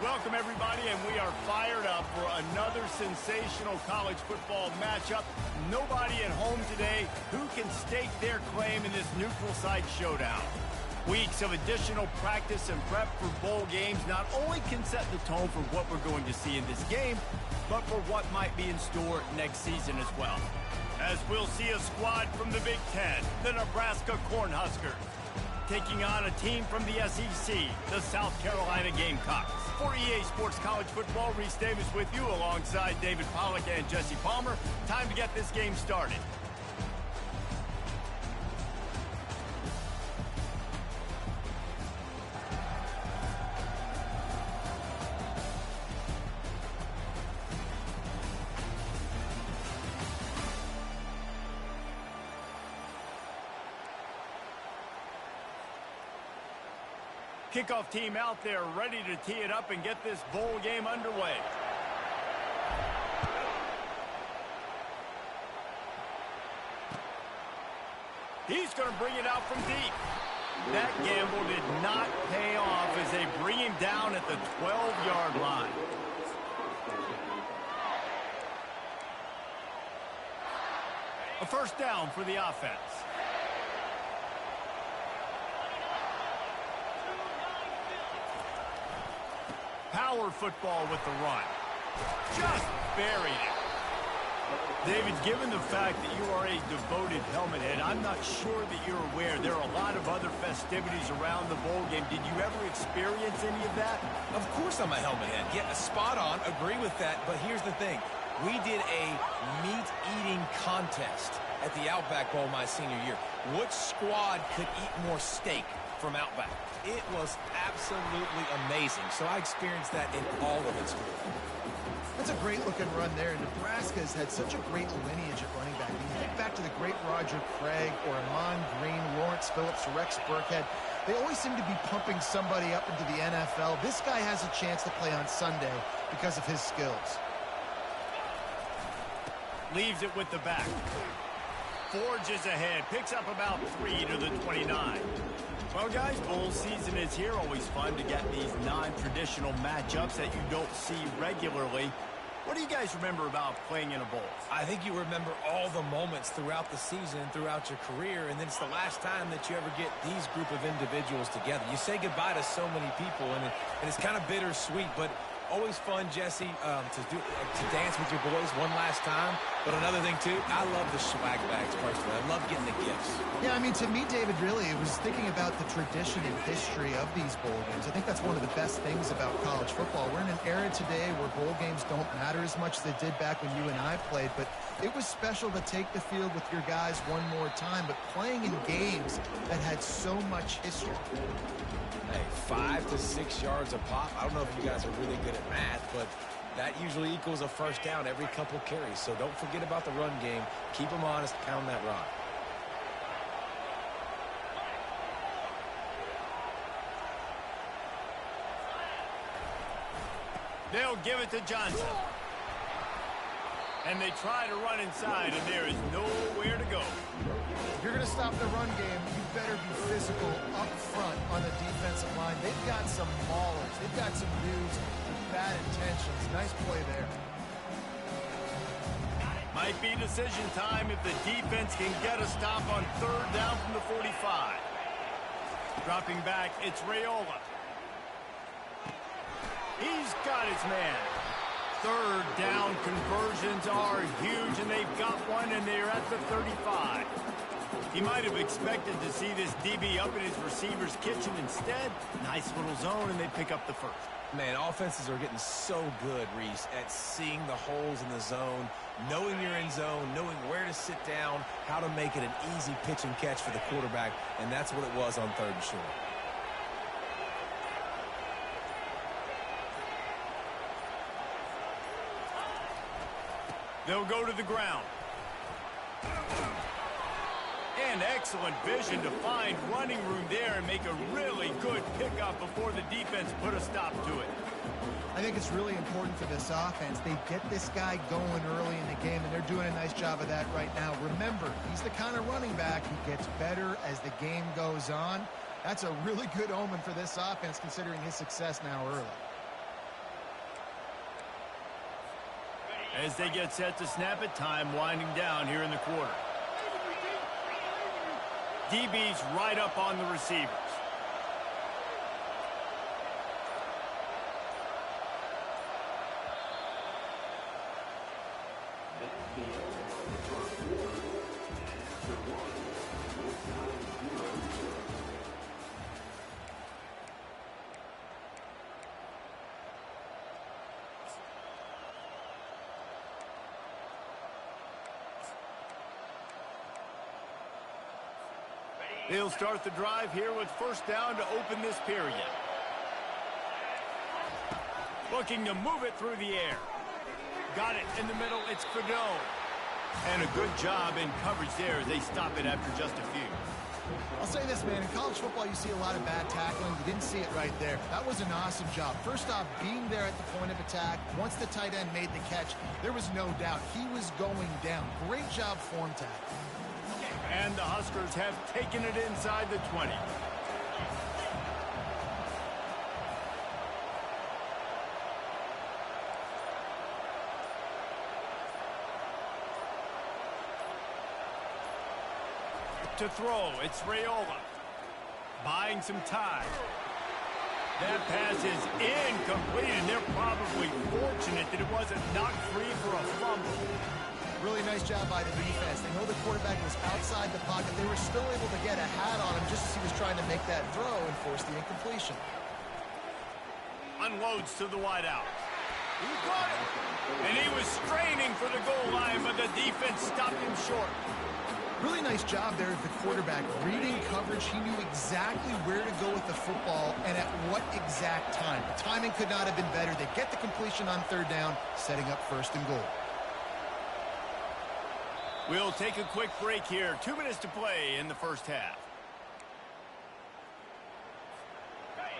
Welcome, everybody, and we are fired up for another sensational college football matchup. Nobody at home today who can stake their claim in this neutral site showdown. Weeks of additional practice and prep for bowl games not only can set the tone for what we're going to see in this game, but for what might be in store next season as well. As we'll see a squad from the Big Ten, the Nebraska Cornhuskers, taking on a team from the SEC, the South Carolina Gamecocks. For EA Sports College Football, Reese Davis with you alongside David Pollack and Jesse Palmer. Time to get this game started. Kickoff team out there ready to tee it up and get this bowl game underway. He's going to bring it out from deep. That gamble did not pay off as they bring him down at the 12-yard line. A first down for the offense. Power football with the run. Just buried it. David, given the fact that you are a devoted helmet head, I'm not sure that you're aware there are a lot of other festivities around the bowl game. Did you ever experience any of that? Of course I'm a helmet head. Yeah, spot on. Agree with that. But here's the thing. We did a meat-eating contest at the Outback Bowl my senior year. Which squad could eat more steak from Outback? It was absolutely amazing. So I experienced that in all of its glory. That's a great-looking run there. Nebraska's had such a great lineage at running back. You think back to the great Roger Craig or Amon Green, Lawrence Phillips, Rex Burkhead. They always seem to be pumping somebody up into the NFL. This guy has a chance to play on Sunday because of his skills. Leaves it with the back. Forges ahead. Picks up about 3 to the 29. Well, guys, bowl season is here. Always fun to get these non-traditional matchups that you don't see regularly. What do you guys remember about playing in a bowl? I think you remember all the moments throughout the season, throughout your career, and then it's the last time that you ever get these group of individuals together. You say goodbye to so many people, and it's kind of bittersweet, but always fun, Jesse, to dance with your boys one last time. But another thing, too, I love the swag bags, personally. I love getting the gifts. Yeah, I mean, to me, David, really, it was thinking about the tradition and history of these bowl games. I think that's one of the best things about college football. We're in an era today where bowl games don't matter as much as they did back when you and I played, but it was special to take the field with your guys one more time, but playing in games that had so much history. Hey, 5 to 6 yards a pop. I don't know if you guys are really good at math, but that usually equals a first down every couple carries. So don't forget about the run game. Keep them honest. Pound that rock. They'll give it to Johnson. And they try to run inside, and there is nowhere to go. If you're going to stop the run game, you better be physical up front on the defensive line. They've got some maulers. They've got some dudes with bad intentions. Nice play there. Might be decision time if the defense can get a stop on third down from the 45. Dropping back, it's Raiola. He's got his man. Third down conversions are huge, and they've got one, and they're at the 35. He might have expected to see this DB up in his receiver's kitchen. Instead, nice little zone, and they pick up the first. Man, offenses are getting so good, Reese, at seeing the holes in the zone, knowing you're in zone, knowing where to sit down, how to make it an easy pitch and catch for the quarterback, and that's what it was on third and short. They'll go to the ground. And excellent vision to find running room there and make a really good pickup before the defense put a stop to it. I think it's really important for this offense. They get this guy going early in the game, and they're doing a nice job of that right now. Remember, he's the kind of running back who gets better as the game goes on. That's a really good omen for this offense, considering his success now early. As they get set to snap it, time winding down here in the quarter. DB's right up on the receivers. They'll start the drive here with first down to open this period. Looking to move it through the air. Got it in the middle. It's Fedot. And a good job in coverage there. They stop it after just a few. I'll say this, man. In college football, you see a lot of bad tackling. You didn't see it right there. That was an awesome job. First off, being there at the point of attack. Once the tight end made the catch, there was no doubt he was going down. Great job form tackling. And the Huskers have taken it inside the 20. To throw, it's Raiola. Buying some time. That pass is incomplete, and they're probably fortunate that it wasn't knocked free for a fumble. Really nice job by the defense. They know the quarterback was outside the pocket. They were still able to get a hat on him just as he was trying to make that throw and force the incompletion. Unloads to the wideout. He got it. And he was straining for the goal line, but the defense stopped him short. Really nice job there of the quarterback. Reading coverage, he knew exactly where to go with the football and at what exact time. The timing could not have been better. They get the completion on third down, setting up first and goal. We'll take a quick break here. 2 minutes to play in the first half.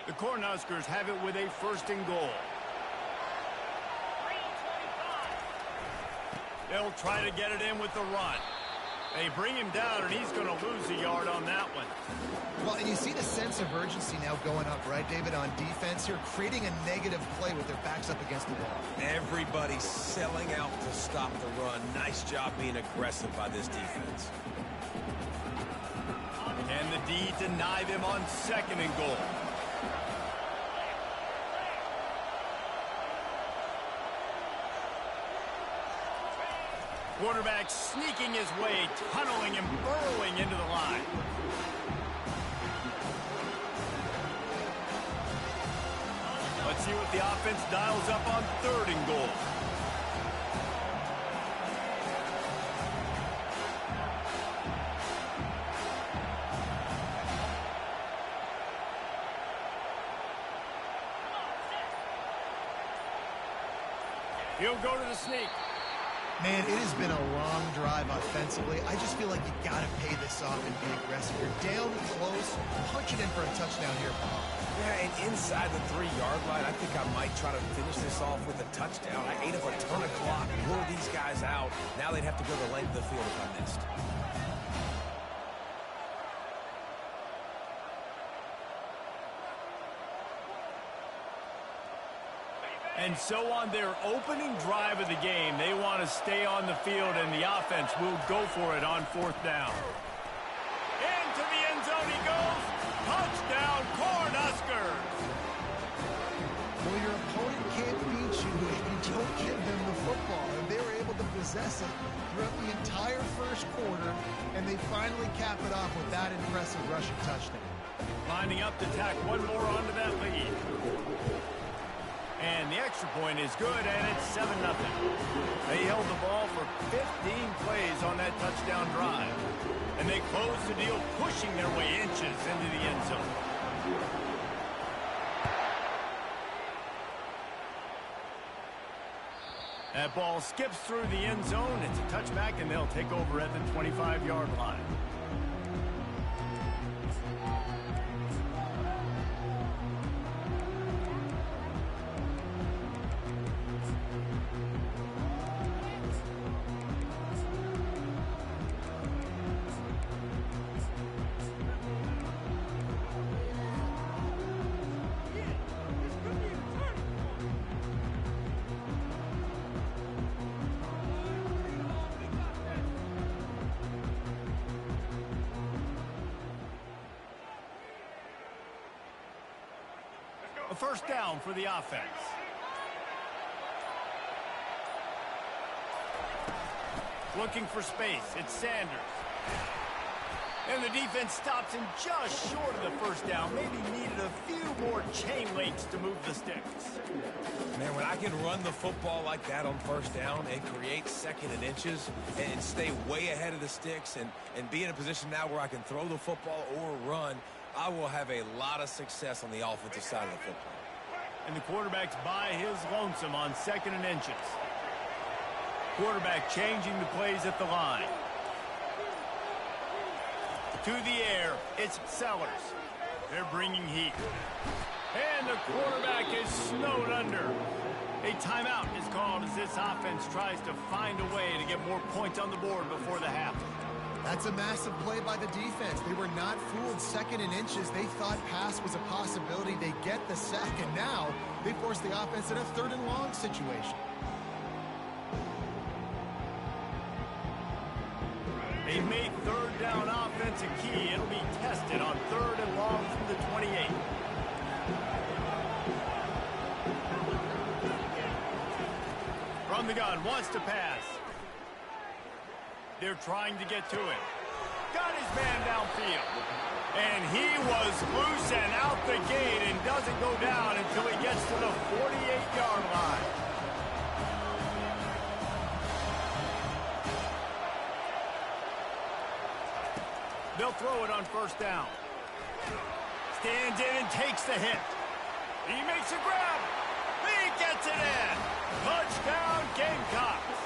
The Cornhuskers have it with a first and goal. They'll try to get it in with the run. They bring him down, and he's going to lose a yard on that one. Well, and you see the sense of urgency now going up, right, David, on defense here, creating a negative play with their backs up against the wall. Everybody's selling out to stop the run. Nice job being aggressive by this defense. And the D deny them on second and goal. Quarterback sneaking his way, tunneling and burrowing into the line. Let's see what the offense dials up on third and goal. He'll go to the sneak. Man, it has been a long drive offensively. I just feel like you got to pay this off and be aggressive. You're down close. Punch it in for a touchdown here, Paul. Yeah, and inside the 3-yard line, I think I might try to finish this off with a touchdown. I ate up a ton of clock, wore these guys out. Now they'd have to go the length of the field if I missed. And so on their opening drive of the game, they want to stay on the field, and the offense will go for it on fourth down. Into the end zone he goes. Touchdown, Cornhuskers. Well, your opponent can't beat you if you don't give them the football. And they were able to possess it throughout the entire first quarter, and they finally cap it off with that impressive rushing touchdown. Lining up to tack one more onto that lead. And the extra point is good, and it's 7-0. They held the ball for 15 plays on that touchdown drive. And they closed the deal, pushing their way inches into the end zone. That ball skips through the end zone. It's a touchback, and they'll take over at the 25-yard line. A first down for the offense. Looking for space. It's Sanders. And the defense stops him just short of the first down. Maybe needed a few more chain links to move the sticks. Man, when I can run the football like that on first down and create second and inches and stay way ahead of the sticks and be in a position now where I can throw the football or run, I will have a lot of success on the offensive side of the football. And the quarterback's by his lonesome on second and inches. Quarterback changing the plays at the line. To the air, it's Sellers. They're bringing heat. And the quarterback is snowed under. A timeout is called as this offense tries to find a way to get more points on the board before the half. That's a massive play by the defense. They were not fooled second and inches. They thought pass was a possibility. They get the sack, and now they force the offense in a third and long situation. They've made third down offense a key. It'll be tested on third and long from the 28. From the gun, wants to pass. They're trying to get to him. Got his man downfield. And he was loose and out the gate and doesn't go down until he gets to the 48-yard line. They'll throw it on first down. Stands in and takes the hit. He makes a grab. He gets it in. Touchdown, Gamecocks.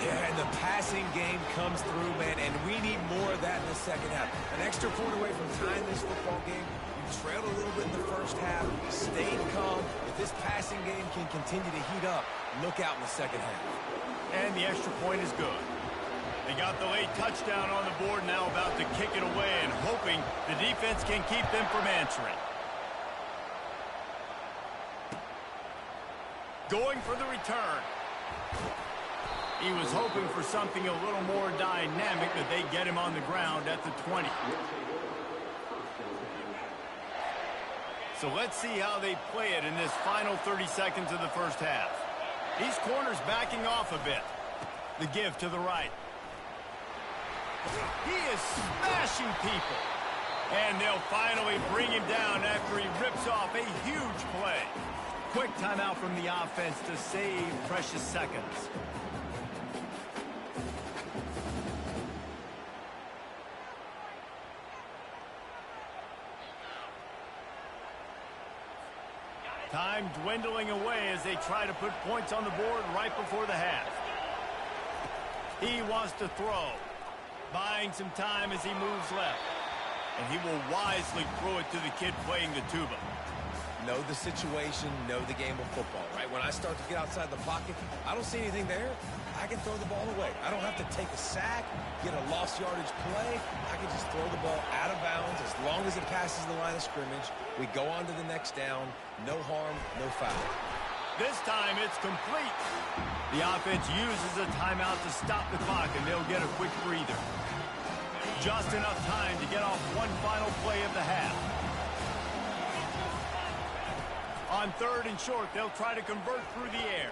Yeah, and the passing game comes through, man, and we need more of that in the second half. An extra point away from tying this football game. You trailed a little bit in the first half, stayed calm. If this passing game can continue to heat up, look out in the second half. And the extra point is good. They got the late touchdown on the board, now about to kick it away and hoping the defense can keep them from answering. Going for the return. He was hoping for something a little more dynamic, but they get him on the ground at the 20. So let's see how they play it in this final 30 seconds of the first half. These corners backing off a bit. The give to the right. He is smashing people. And they'll finally bring him down after he rips off a huge play. Quick timeout from the offense to save precious seconds. Time dwindling away as they try to put points on the board right before the half. He wants to throw. Buying some time as he moves left. And he will wisely throw it to the kid playing the tuba. Know the situation, know the game of football, right? When I start to get outside the pocket, I don't see anything there. I can throw the ball away. I don't have to take a sack, get a lost yardage play. I can just throw the ball out of bounds as long as it passes the line of scrimmage. We go on to the next down. No harm, no foul. This time it's complete. The offense uses a timeout to stop the clock, and they'll get a quick breather. Just enough time to get off one final play of the half. On third and short, they'll try to convert through the air.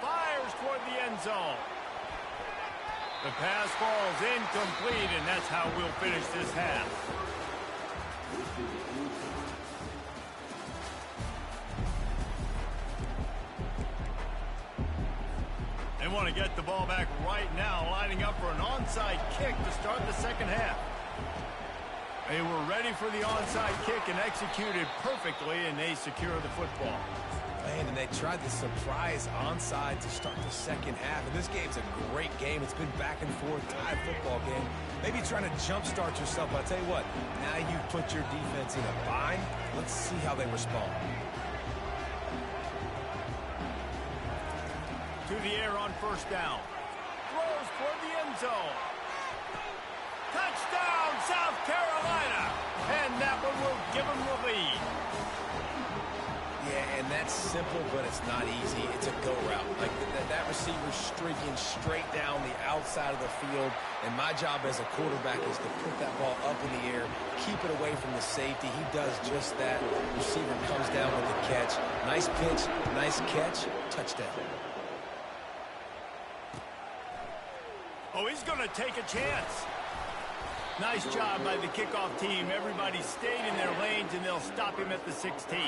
Fires toward the end zone. The pass falls incomplete, and that's how we'll finish this half. They want to get the ball back right now, lining up for an onside kick to start the second half. They were ready for the onside kick and executed perfectly, and they secure the football. Man, and they tried the surprise onside to start the second half. And this game's a great game. It's been back and forth, tied football game. Maybe trying to jumpstart yourself. But I'll tell you what, now you've put your defense in a bind. Let's see how they respond. To the air on first down. Throws toward the end zone. Touchdown, South Carolina! And that one will give them the lead. Yeah, and that's simple, but it's not easy. It's a go route. Like that receiver streaking straight down the outside of the field, and my job as a quarterback is to put that ball up in the air, keep it away from the safety. He does just that. Receiver comes down with the catch. Nice pitch, nice catch, touchdown. Oh, he's going to take a chance. Nice job by the kickoff team. Everybody stayed in their lanes, and they'll stop him at the 16.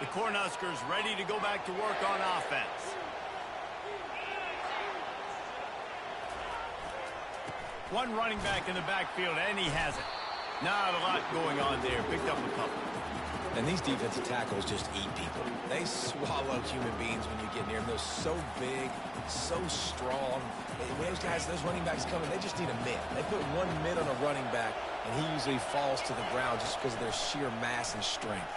The Cornhuskers ready to go back to work on offense. One running back in the backfield, and he has it. Not a lot going on there. Picked up a couple. And these defensive tackles just eat people. They swallow human beings when you get near them. They're so big, so strong. When those guys, those running backs come in, they just need a mid. They put one mid on a running back, and he usually falls to the ground just because of their sheer mass and strength.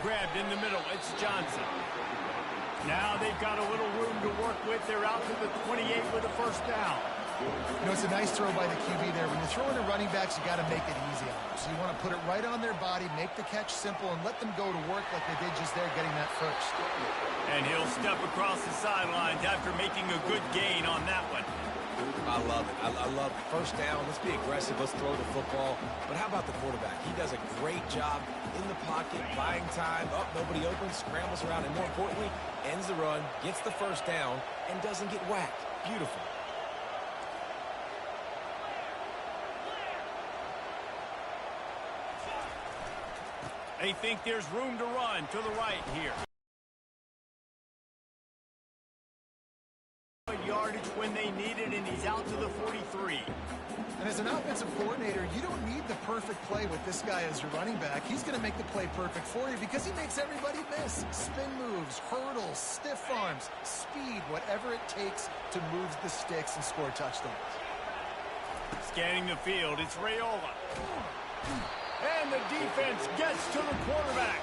Grabbed in the middle. It's Johnson. Now they've got a little room to work with. They're out to the 28 with a first down. You know, it's a nice throw by the QB there. When you're throwing to running backs, you got to make it easy on them. So you want to put it right on their body, make the catch simple, and let them go to work like they did just there, getting that first. And he'll step across the sidelines after making a good gain on that one. I love it. I love it. First down. Let's be aggressive. Let's throw the football. But how about the quarterback? He does a great job in the pocket, buying time. Oh, nobody open, scrambles around, and more importantly, ends the run, gets the first down, and doesn't get whacked. Beautiful. They think there's room to run to the right here. Yardage when they need it, and he's out to the 43. And as an offensive coordinator, you don't need the perfect play with this guy as your running back. He's going to make the play perfect for you because he makes everybody miss. Spin moves, hurdles, stiff arms, speed, whatever it takes to move the sticks and score touchdowns. Scanning the field, it's Raiola. And the defense gets to the quarterback.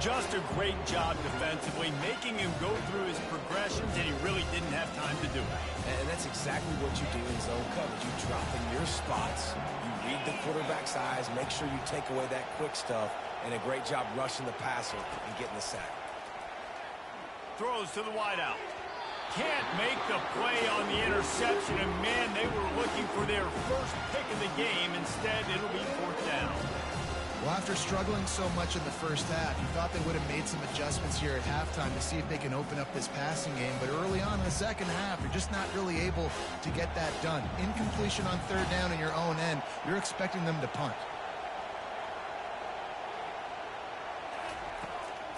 Just a great job defensively, making him go through his progressions, and he really didn't have time to do it. And that's exactly what you do in zone coverage. You drop in your spots, you read the quarterback's eyes, make sure you take away that quick stuff, and a great job rushing the passer and getting the sack. Throws to the wideout. Can't make the play on the interception, and man, they were looking for their first pick of the game. Instead, it'll be fourth down. Well, after struggling so much in the first half, you thought they would have made some adjustments here at halftime to see if they can open up this passing game. But early on in the second half, you're just not really able to get that done. Incompletion on third down in your own end, you're expecting them to punt.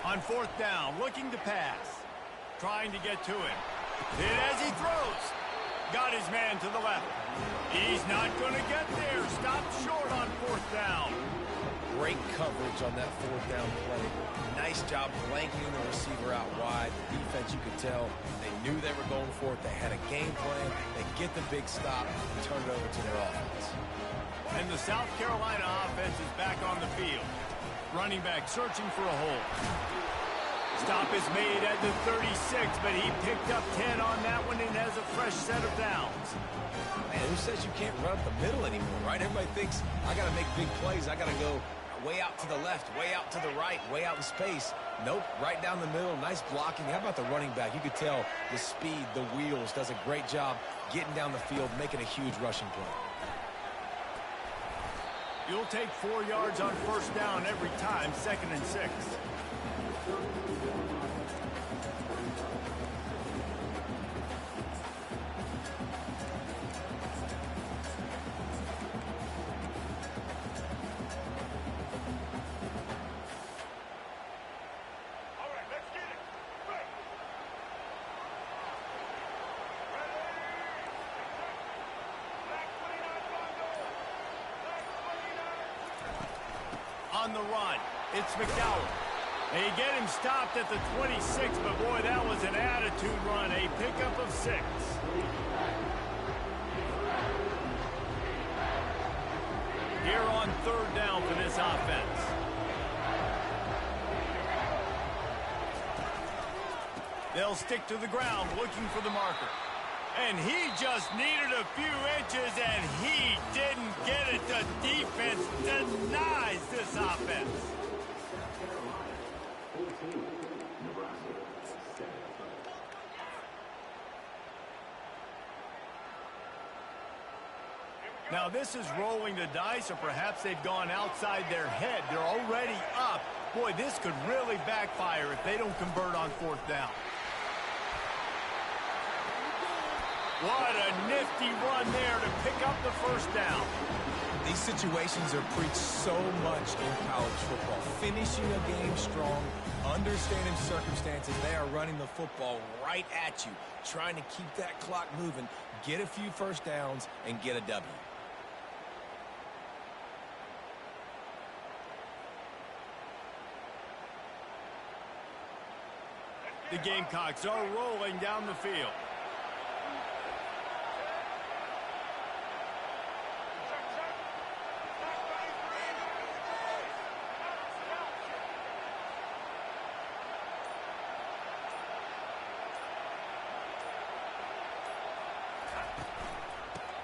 On fourth down, looking to pass. Trying to get to him. Hit as he throws. Got his man to the left. He's not going to get there. Stopped short on fourth down. Great coverage on that fourth down play. Nice job blanketing the receiver out wide. The defense, you could tell, they knew they were going for it. They had a game plan. They get the big stop and turn it over to their offense. And the South Carolina offense is back on the field. Running back searching for a hole. Stop is made at the 36, but he picked up 10 on that one and has a fresh set of downs. Man, who says you can't run up the middle anymore, right? Everybody thinks, I got to make big plays. I got to go way out to the left, way out to the right, way out in space. Nope, right down the middle. Nice blocking. How about the running back? You could tell the speed, the wheels, does a great job getting down the field, making a huge rushing play. You'll take 4 yards on first down every time, 2nd and 6. On the run, it's McDowell. They get him stopped at the 26, but boy, that was an attitude run, a pickup of 6. Here on third down for this offense. They'll stick to the ground looking for the marker. And he just needed a few inches, and he didn't get it. The defense denies this offense. Now, this is rolling the dice, or perhaps they've gone outside their head. They're already up. Boy, this could really backfire if they don't convert on fourth down. What a nifty run there to pick up the first down. These situations are preached so much in college football. Finishing a game strong, understanding circumstances. They are running the football right at you, trying to keep that clock moving, get a few first downs, and get a W. The Gamecocks are rolling down the field.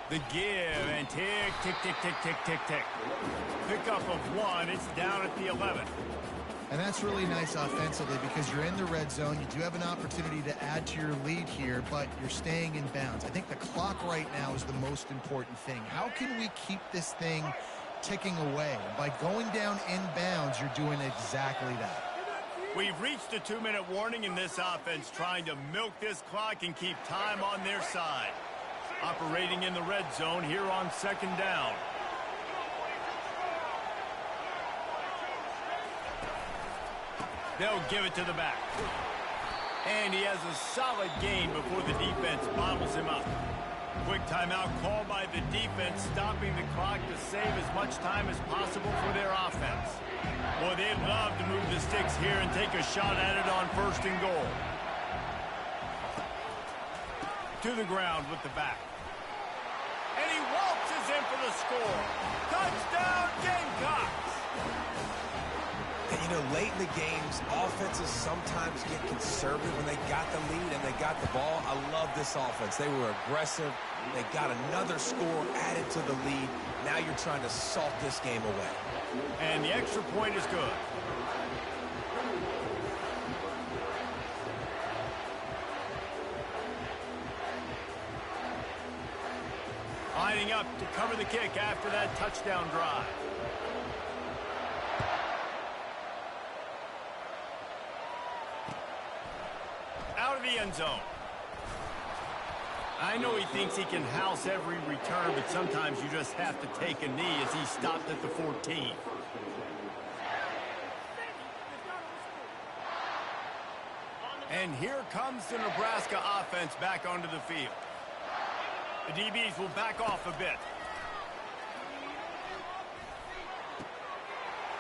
The give and tick, tick, tick, tick, tick, tick, tick. Pickup of one. It's down at the 11. And that's really nice offensively because you're in the red zone. You do have an opportunity to add to your lead here, but you're staying in bounds. I think the clock right now is the most important thing. How can we keep this thing ticking away? By going down in bounds, you're doing exactly that. We've reached a 2-minute warning in this offense, trying to milk this clock and keep time on their side. Operating in the red zone here on second down. They'll give it to the back. And he has a solid gain before the defense bottles him up. Quick timeout call by the defense, stopping the clock to save as much time as possible for their offense. Boy, they'd love to move the sticks here and take a shot at it on first and goal. To the ground with the back. And he waltzes in for the score. Touchdown, Gamecocks! And, you know, late in the games, offenses sometimes get conservative when they got the lead and they got the ball. I love this offense. They were aggressive. They got another score added to the lead. Now you're trying to salt this game away. And the extra point is good. Lining up to cover the kick after that touchdown drive. Out of the end zone. I know he thinks he can house every return, but sometimes you just have to take a knee as he stopped at the 14. And here comes the Nebraska offense back onto the field. The DBs will back off a bit.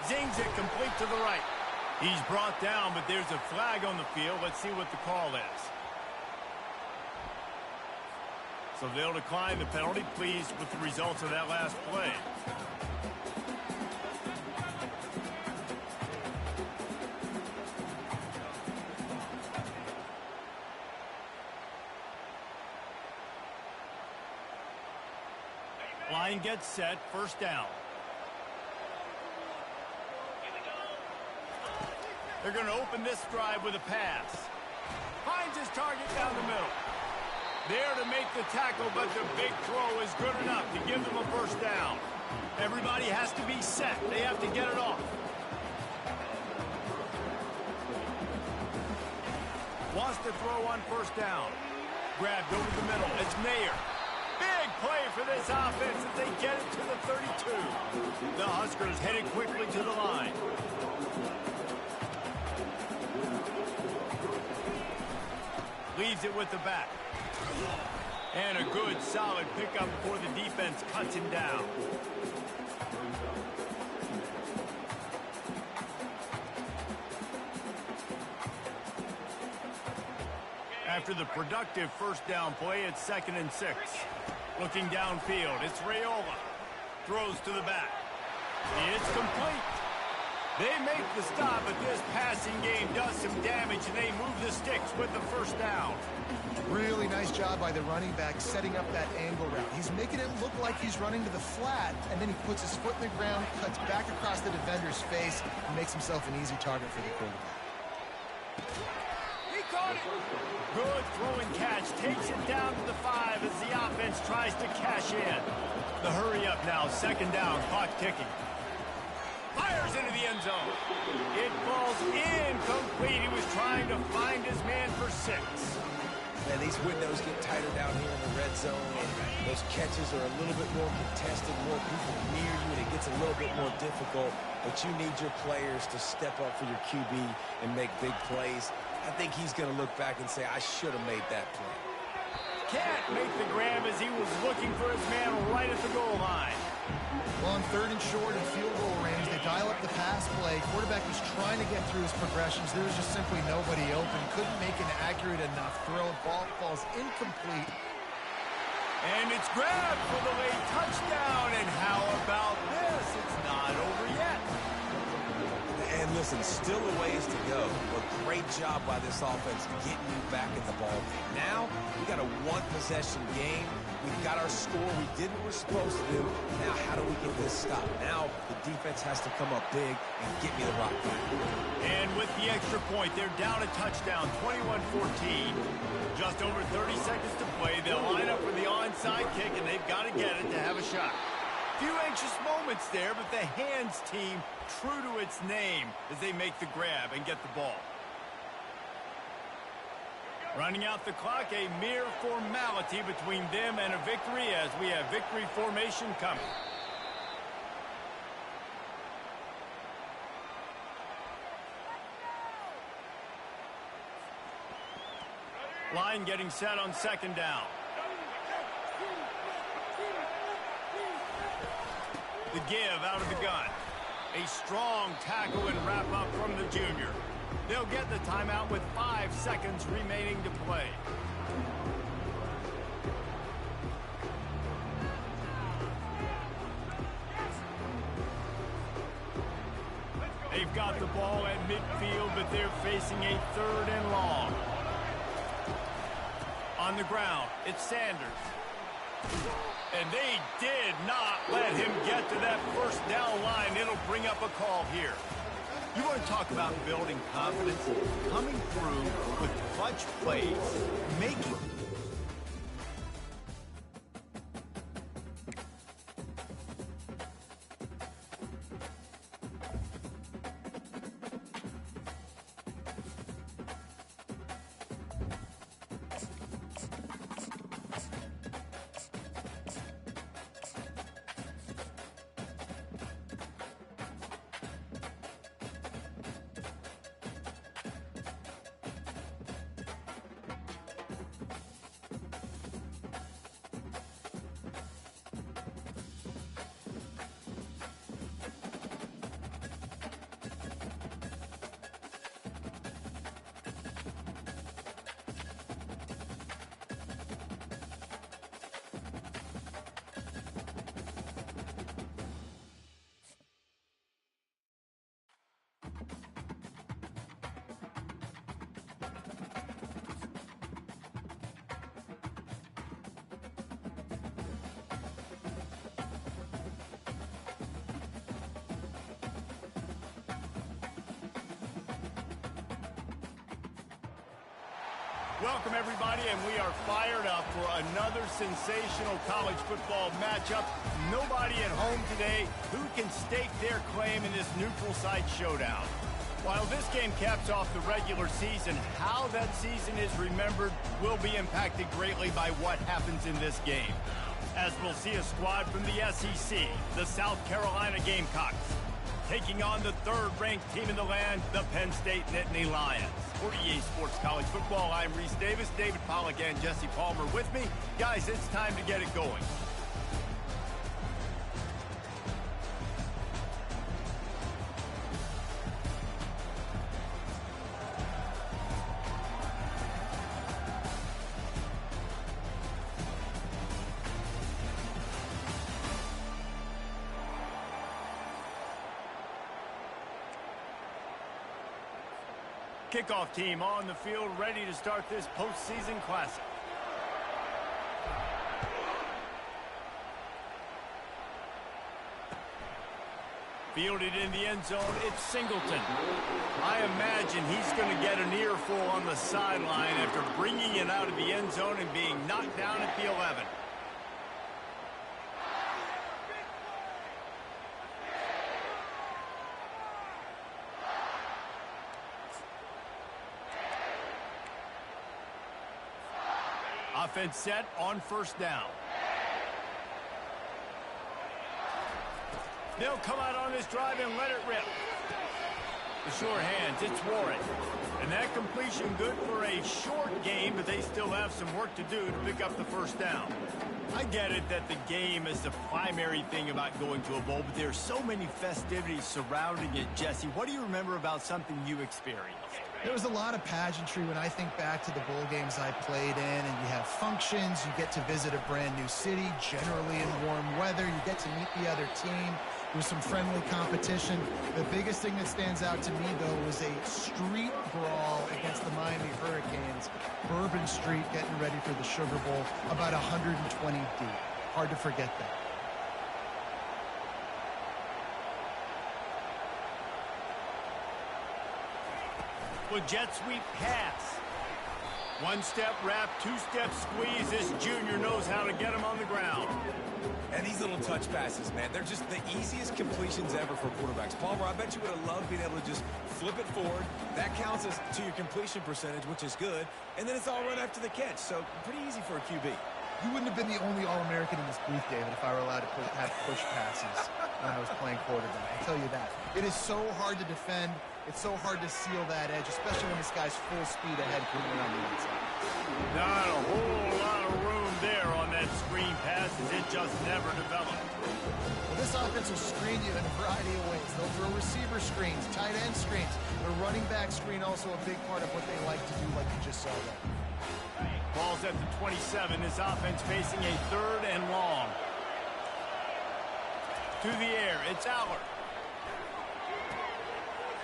Zings it complete to the right. He's brought down, but there's a flag on the field. Let's see what the call is. So they'll decline the penalty. Pleased with the results of that last play. Line gets set, first down. They're going to open this drive with a pass. Finds his target down the middle. There to make the tackle, but the big throw is good enough to give them a first down. Everybody has to be set. They have to get it off. Wants to throw on first down. Grabbed over the middle. It's Mayer. Big play for this offense as they get it to the 32. The Huskers headed quickly to the line. Leaves it with the back. And a good, solid pickup before the defense cuts him down. After the productive first down play, it's 2nd and 6. Looking downfield, it's Raiola. Throws to the back. It's complete. They make the stop, but this passing game does some damage, and they move the sticks with the first down. Really nice job by the running back setting up that angle route. He's making it look like he's running to the flat, and then he puts his foot in the ground, cuts back across the defender's face, and makes himself an easy target for the quarterback. He caught it. Good throwing catch. Takes it down to the 5 as the offense tries to cash in. The hurry up now. Second down. Clock ticking. Fires into the end zone. It falls incomplete. He was trying to find his man for 6. Man, these windows get tighter down here in the red zone, and those catches are a little bit more contested, more people near you, and it gets a little bit more difficult. But you need your players to step up for your QB and make big plays. I think he's going to look back and say, I should have made that play. Can't make the grab as he was looking for his man right at the goal line. Well, on 3rd and short and field goal range, they dial up the pass play. Quarterback was trying to get through his progressions. There was just simply nobody open. Couldn't make an accurate enough throw. Ball falls incomplete. And it's grabbed for the late touchdown. And how about this? It's not over yet. And listen, still a ways to go. A great job by this offense getting you back in the ball game. Now, we got a one-possession game. We've got our score. We did what we're supposed to do. Now, how do we get this stopped? Now, the defense has to come up big and get me the rock back. And with the extra point, they're down a touchdown, 21-14. Just over 30 seconds to play. They'll line up for the onside kick, and they've got to get it to have a shot. Few anxious moments there, but the hands team true to its name as they make the grab and get the ball. Running out the clock, a mere formality between them and a victory as we have victory formation coming. Line getting set on 2nd down. The give out of the gun. A strong tackle and wrap up from the junior. They'll get the timeout with 5 seconds remaining to play. They've got the ball at midfield, but they're facing a 3rd and long. On the ground, it's Sanders. And they did not let him get to that 1st down line. It'll bring up a call here. You want to talk about building confidence, coming through with clutch plays, making... Welcome, everybody, and we are fired up for another sensational college football matchup. Nobody at home today who can stake their claim in this neutral site showdown. While this game caps off the regular season, how that season is remembered will be impacted greatly by what happens in this game. As we'll see a squad from the SEC, the South Carolina Gamecocks, taking on the 3rd-ranked team in the land, the Penn State Nittany Lions. For EA Sports College Football, I'm Reese Davis, David Pollack, and Jesse Palmer with me. Guys, it's time to get it going. Kickoff team on the field, ready to start this postseason classic. Fielded in the end zone, it's Singleton. I imagine he's going to get an earful on the sideline after bringing it out of the end zone and being knocked down at the 11. Offense set on first down. They'll come out on this drive and let it rip. The short hands, it's Warren. And that completion good for a short game, but they still have some work to do to pick up the first down. I get it that the game is the primary thing about going to a bowl, but there are so many festivities surrounding it. Jesse, what do you remember about something you experienced? There was a lot of pageantry when I think back to the bowl games I played in, and you have functions, you get to visit a brand new city, generally in warm weather, you get to meet the other team. There's some friendly competition. The biggest thing that stands out to me, though, was a street brawl against the Miami Hurricanes. Bourbon Street getting ready for the Sugar Bowl, about 120 deep. Hard to forget that. Well, jet sweep pass. One-step wrap, two-step squeeze. This junior knows how to get him on the ground. And these little touch passes, man, they're just the easiest completions ever for quarterbacks. Palmer, I bet you would have loved being able to just flip it forward. That counts as to your completion percentage, which is good. And then it's all run after the catch, so pretty easy for a QB. You wouldn't have been the only All-American in this booth, David, if I were allowed to have push passes when I was playing quarterback. I'll tell you that. It is so hard to defend. It's so hard to seal that edge, especially when this guy's full speed ahead coming around the inside. Not a whole lot of room there on that screen pass, as it just never developed. Well, this offense will screen you in a variety of ways. They'll throw receiver screens, tight end screens. The running back screen also a big part of what they like to do, like you just saw there. Ball's at the 27. This offense facing a third and long. To the air, it's Aller.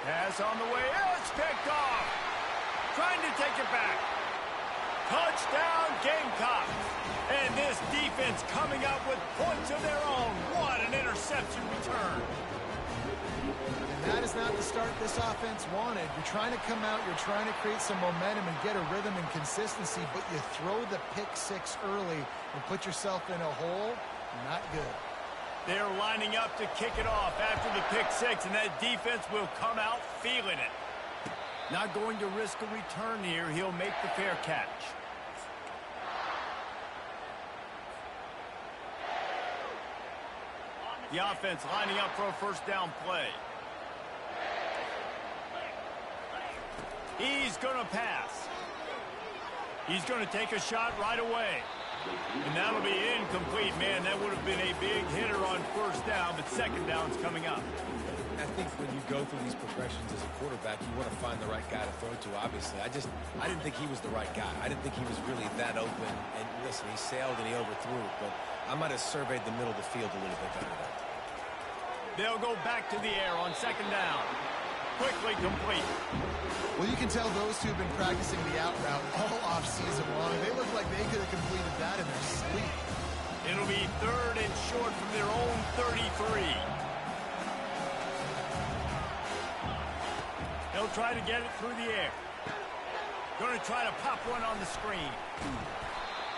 Pass on the way. It's picked off. Trying to take it back. Touchdown, Gamecocks. And this defense coming up with points of their own. What an interception return. And that is not the start this offense wanted. You're trying to come out, you're trying to create some momentum and get a rhythm and consistency, but you throw the pick six early and put yourself in a hole. Not good. They're lining up to kick it off after the pick six, and that defense will come out feeling it. Not going to risk a return here. He'll make the fair catch. The offense lining up for a first down play. He's going to pass. He's going to take a shot right away. And that'll be incomplete. Man, that would have been a big hitter on first down, but second down's coming up. I think when you go through these progressions as a quarterback, you want to find the right guy to throw to, obviously. I didn't think he was the right guy. I didn't think he was really that open. And listen, he sailed and he overthrew it, but I might have surveyed the middle of the field a little bit better there. They'll go back to the air on second down. Quickly complete. Well, you can tell those two have been practicing the out route all off-season long. They look like they could have completed that in their sleep. It'll be third and short from their own 33. They'll try to get it through the air. Going to try to pop one on the screen.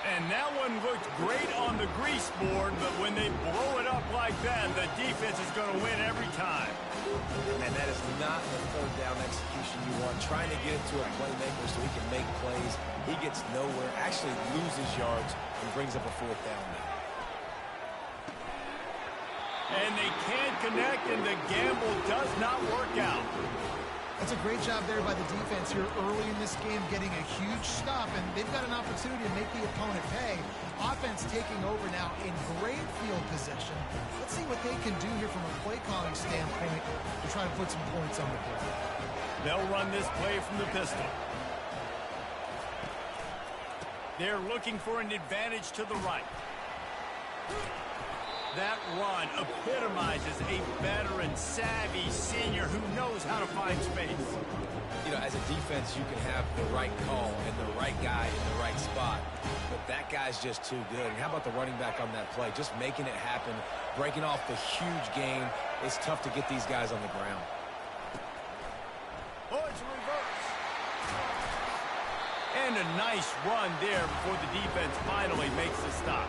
And that one looked great on the grease board, but when they blow it up like that, the defense is going to win every time. And that is not the third down execution you want. Trying to get it to a playmaker so he can make plays. He gets nowhere, actually loses yards, and brings up a fourth down now. And they can't connect, and the gamble does not work out. That's a great job there by the defense here early in this game, getting a huge stop, and they've got an opportunity to make the opponent pay. Offense taking over now in great field position. Let's see what they can do here from a play calling standpoint to try to put some points on the board. They'll run this play from the pistol. They're looking for an advantage to the right. That run epitomizes a veteran, savvy senior who knows how to find space. You know, as a defense, you can have the right call and the right guy in the right spot. But that guy's just too good. And how about the running back on that play? Just making it happen, breaking off the huge gain. It's tough to get these guys on the ground. Oh, it's a reverse. And a nice run there before the defense finally makes the stop.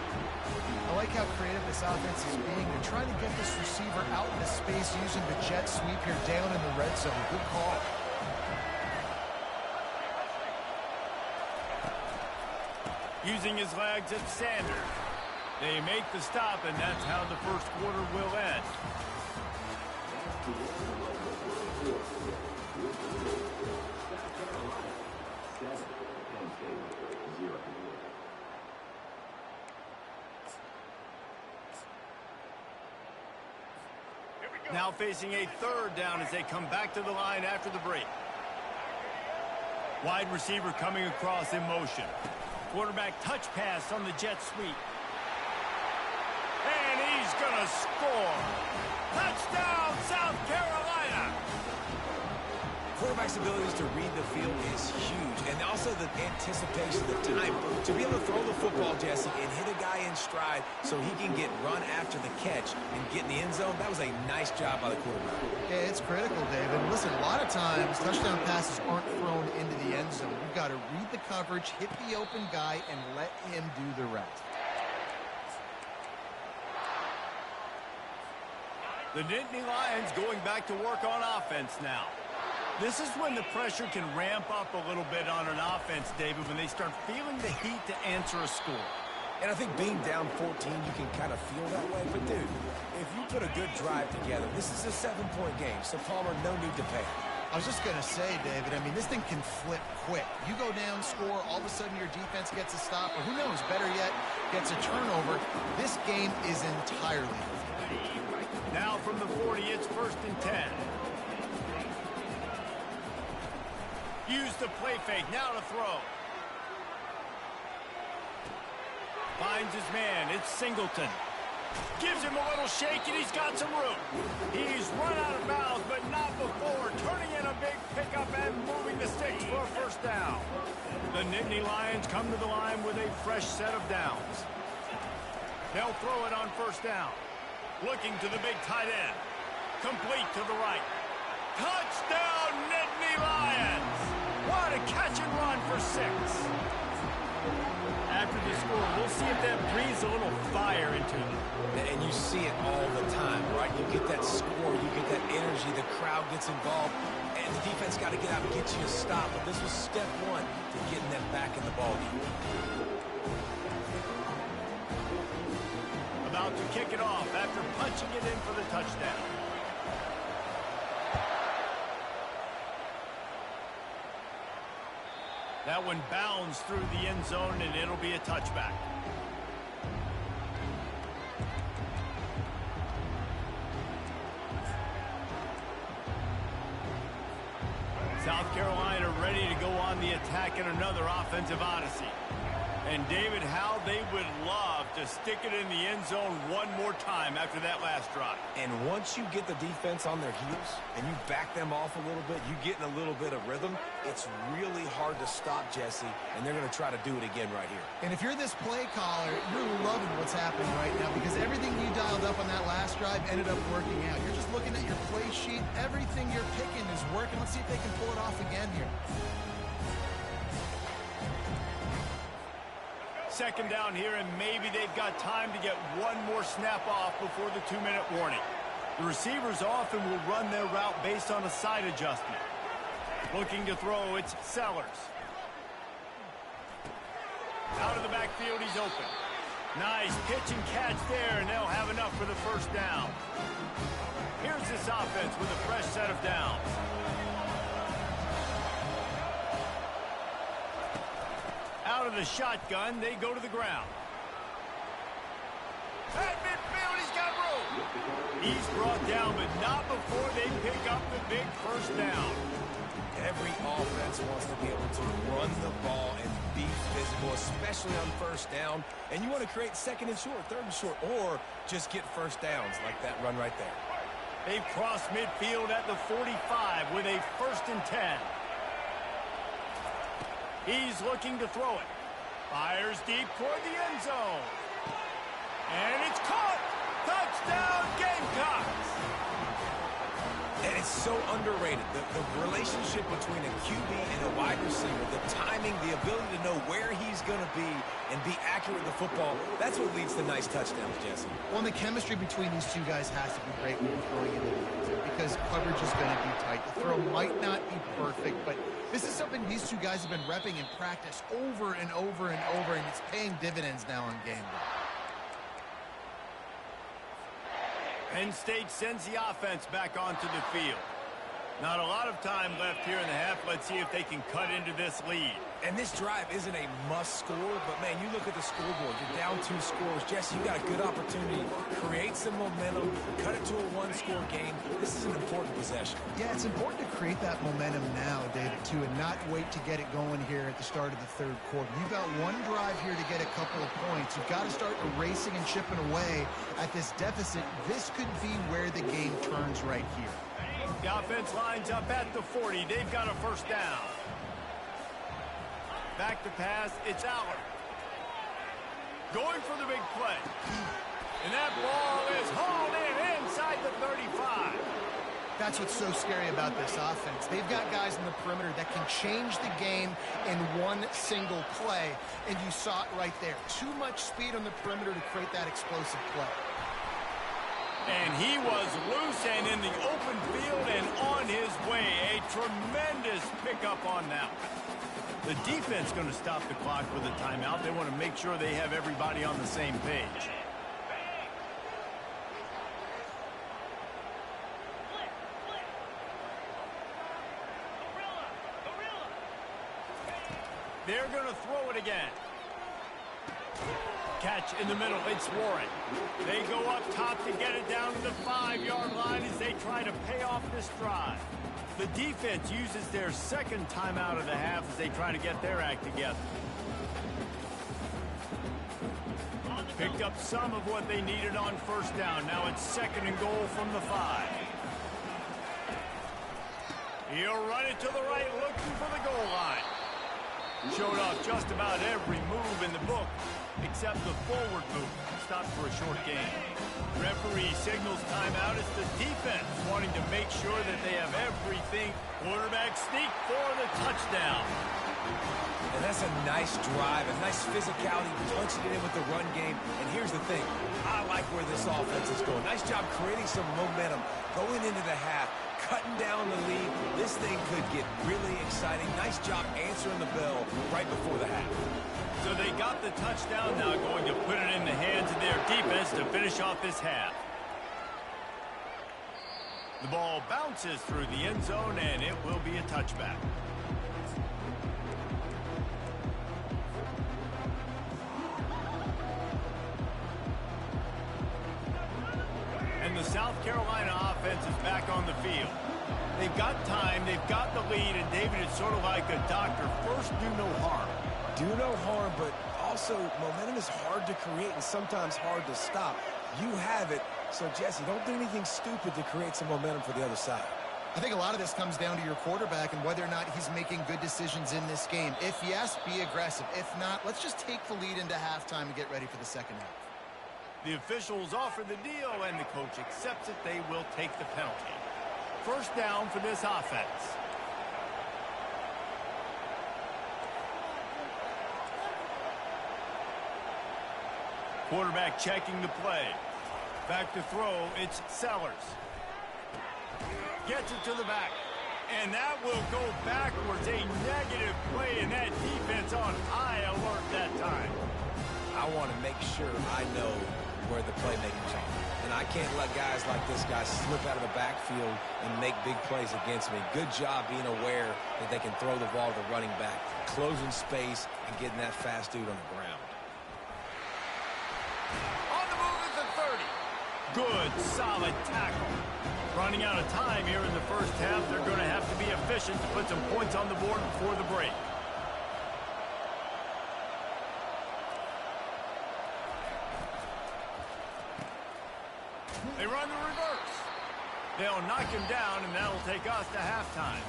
I like how creative this offense is being. They're trying to get this receiver out into space using the jet sweep here down in the red zone. Good call. Using his legs, it's Sanders. They make the stop, and that's how the first quarter will end. Now facing a third down as they come back to the line after the break. Wide receiver coming across in motion. Quarterback touch pass on the jet sweep. And he's going to score. Touchdown, South Carolina. Quarterback's abilities to read the field is huge. And also the anticipation, the time. To be able to throw the football, Jesse, and hit a guy in stride so he can get run after the catch and get in the end zone, that was a nice job by the quarterback. Yeah, it's critical, David. Listen, a lot of times, touchdown passes aren't thrown into the end zone. You've got to read the coverage, hit the open guy, and let him do the rest. The Nittany Lions going back to work on offense now. This is when the pressure can ramp up a little bit on an offense, David, when they start feeling the heat to answer a score. And I think being down 14, you can kind of feel that way. But, dude, if you put a good drive together, this is a 7-point game, so Palmer, no need to pay. I was just going to say, David, I mean, this thing can flip quick. You go down, score, all of a sudden your defense gets a stop, or who knows, better yet, gets a turnover. This game is entirely different. Now from the 40, it's 1st and 10. Use the play fake, now to throw. Finds his man, it's Singleton. Gives him a little shake, and he's got some room. He's run out of bounds, but not before. Turning in a big pickup and moving the sticks for a first down. The Nittany Lions come to the line with a fresh set of downs. They'll throw it on 1st down. Looking to the big tight end. Complete to the right. Touchdown, Nittany Lions! What a catch and run for 6. After the score, we'll see if that breathes a little fire into them. And you see it all the time, right? You get that score, you get that energy, the crowd gets involved, and the defense got to get out and get you a stop. But this was step 1 to getting them back in the ballgame. About to kick it off after punching it in for the touchdown. That one bounds through the end zone, and it'll be a touchback. South Carolina ready to go on the attack in another offensive odyssey. And David, how they would love to stick it in the end zone one more time after that last drive. And once you get the defense on their heels and you back them off a little bit, you get in a little bit of rhythm, it's really hard to stop, Jesse, and they're going to try to do it again right here. And if you're this play caller, you're loving what's happening right now because everything you dialed up on that last drive ended up working out. You're just looking at your play sheet. Everything you're picking is working. Let's see if they can pull it off again here. 2nd down here, and maybe they've got time to get one more snap off before the 2-minute warning. The receivers often will run their route based on a side adjustment. Looking to throw, it's Sellers. Out of the backfield, he's open. Nice pitch and catch there, and they'll have enough for the 1st down. Here's this offense with a fresh set of downs. Out of the shotgun, they go to the ground. At midfield, he's got room. He's brought down, but not before they pick up the big first down. Every offense wants to be able to run the ball and be physical, especially on first down. And you want to create second and short, third and short, or just get first downs like that run right there. They've crossed midfield at the 45 with a 1st and 10. He's looking to throw it. Fires deep toward the end zone. And it's caught. Touchdown, Gamecocks. And it's so underrated. The relationship between a QB and a wide receiver, the timing, the ability to know where he's going to be and be accurate with the football, that's what leads to nice touchdowns, Jesse. Well, and the chemistry between these two guys has to be great when you're throwing into the end zone because coverage is going to be tight. The throw might not be perfect, but this is something these two guys have been repping in practice over and over and over, and it's paying dividends now on game day. Penn State sends the offense back onto the field. Not a lot of time left here in the half. Let's see if they can cut into this lead. And this drive isn't a must score, but, man, you look at the scoreboard. You're down 2 scores. Jesse, you got a good opportunity. Create some momentum. Cut it to a 1-score game. This is an important possession. Yeah, it's important to create that momentum now, David, too, and not wait to get it going here at the start of the 3rd quarter. You've got one drive here to get a couple of points. You've got to start erasing and chipping away at this deficit. This could be where the game turns right here. The offense lines up at the 40. They've got a 1st down. Back to pass, it's Aller. Going for the big play. And that ball is hauled in inside the 35. That's what's so scary about this offense. They've got guys in the perimeter that can change the game in one single play, and you saw it right there. Too much speed on the perimeter to create that explosive play. And he was loose and in the open field and on his way. A tremendous pickup on that one. The defense going to stop the clock with a timeout. They want to make sure they have everybody on the same page. They're going to throw it again. Catch in the middle. It's Warren. They go up top to get it down to the 5-yard line as they try to pay off this drive. The defense uses their 2nd timeout of the half as they try to get their act together. Picked up some of what they needed on 1st down. Now it's 2nd and goal from the 5. He'll run it to the right, looking for the goal line. Showed off just about every move in the book, except the forward move. Stopped for a short game. Referee signals timeout. It's the defense wanting to make sure that they have everything. Quarterback sneak for the touchdown. And that's a nice drive, a nice physicality, punching it in with the run game. And here's the thing. I like where this offense is going. Nice job creating some momentum going into the half, cutting down the lead. This thing could get really exciting. Nice job answering the bell right before the half. So they got the touchdown, now going to put it in the hands of their defense to finish off this half. The ball bounces through the end zone, and it will be a touchback. And the South Carolina offense is back on the field. They've got time, they've got the lead, and David, it's sort of like a doctor. First, do no harm. Do no harm, but also momentum is hard to create and sometimes hard to stop. You have it, so Jesse, don't do anything stupid to create some momentum for the other side. I think a lot of this comes down to your quarterback and whether or not he's making good decisions in this game. If yes, be aggressive. If not, let's just take the lead into halftime and get ready for the 2nd half. The officials offer the deal, and the coach accepts it. They will take the penalty. 1st down for this offense. Quarterback checking the play. Back to throw, it's Sellers. Gets it to the back. And that will go backwards. A negative play, and that defense on high alert that time. I want to make sure I know where the playmakers are. And I can't let guys like this guy slip out of the backfield and make big plays against me. Good job being aware that they can throw the ball to the running back, closing space, and getting that fast dude on the ground. On the move at the 30. Good, solid tackle. Running out of time here in the first half. They're going to have to be efficient to put some points on the board before the break. They run the reverse. They'll knock him down, and that'll take us to halftime.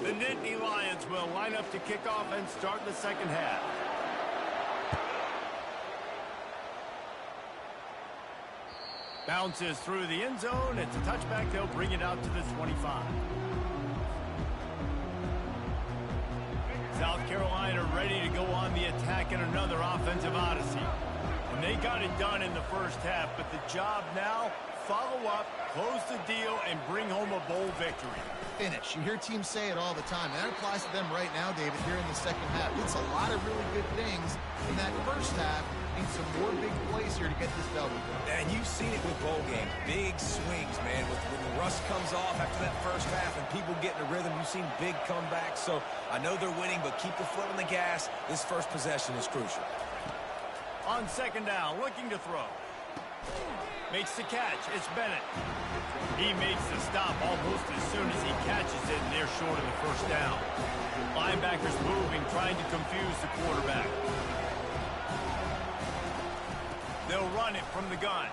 The Nittany Lions will line up to kick off and start the second half. Bounces through the end zone. It's a touchback. They'll bring it out to the 25. South Carolina ready to go on the attack in another offensive odyssey. And they got it done in the first half, but the job now, follow up, close the deal, and bring home a bowl victory. Finish. You hear teams say it all the time, and that applies to them right now, David, here in the second half. It's a lot of really good things in that first half. Need some more big plays here to get this W. And you've seen it with bowl games. Big swings, man. When the rust comes off after that first half and people get in a rhythm, you've seen big comebacks. So I know they're winning, but keep the foot on the gas. This first possession is crucial. On second down, looking to throw. Makes the catch. It's Bennett. He makes the stop almost as soon as he catches it, and they're short of the first down. Linebackers moving, trying to confuse the quarterback. They'll run it from the gun.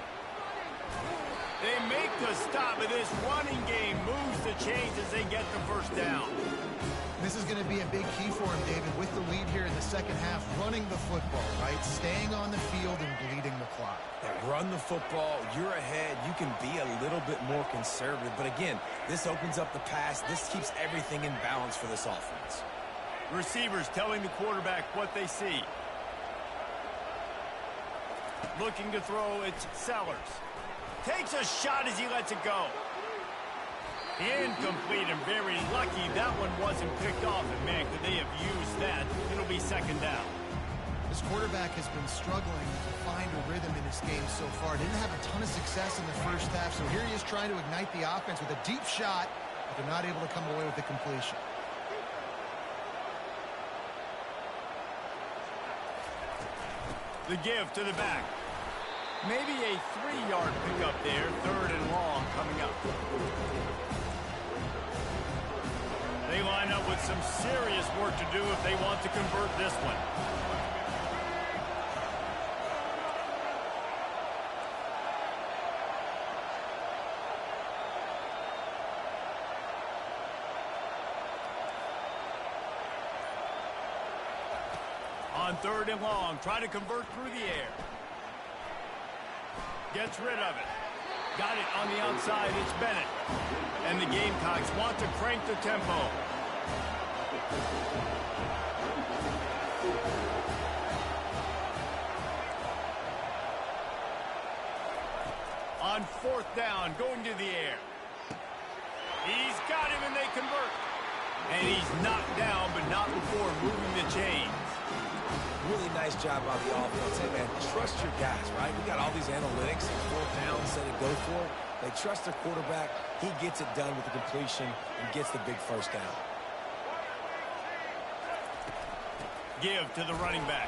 They make the stop, but this running game moves the chains as they get the first down. This is going to be a big key for him, David, with the lead here in the second half, running the football, right? Staying on the field and bleeding the clock. Yeah, run the football. You're ahead. You can be a little bit more conservative. But again, this opens up the pass. This keeps everything in balance for this offense. Receivers telling the quarterback what they see. Looking to throw, it's Sellers. Takes a shot as he lets it go. Incomplete, and very lucky that one wasn't picked off. And man, could they have used that? It'll be second down. This quarterback has been struggling to find a rhythm in his game so far. Didn't have a ton of success in the first half, so here he is trying to ignite the offense with a deep shot, but they're not able to come away with the completion. The give to the back. Maybe a 3-yard pickup there. Third and long coming up. They line up with some serious work to do if they want to convert this one. On third and long, trying to convert through the air. Gets rid of it. Got it on the outside. It's Bennett. And the Gamecocks want to crank the tempo. On fourth down, going to the air. He's got him, and they convert. And he's knocked down, but not before moving the chains. Really nice job by the offense. Hey, man, trust your guys, right? We got all these analytics and fourth down set to go for. They trust their quarterback. He gets it done with the completion and gets the big first down. Give to the running back.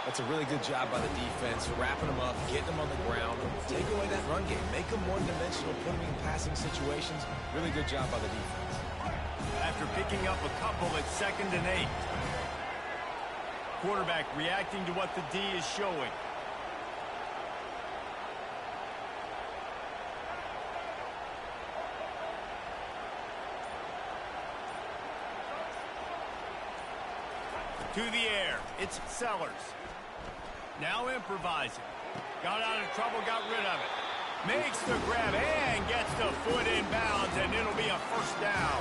That's a really good job by the defense, wrapping them up, getting them on the ground. Take away that run game. Make them one-dimensional, put them in passing situations. Really good job by the defense. After picking up a couple at 2nd and 8. Quarterback reacting to what the D is showing. To the air, it's Sellers. Now improvising. Got out of trouble, got rid of it. Makes the grab and gets the foot in bounds, and it'll be a first down.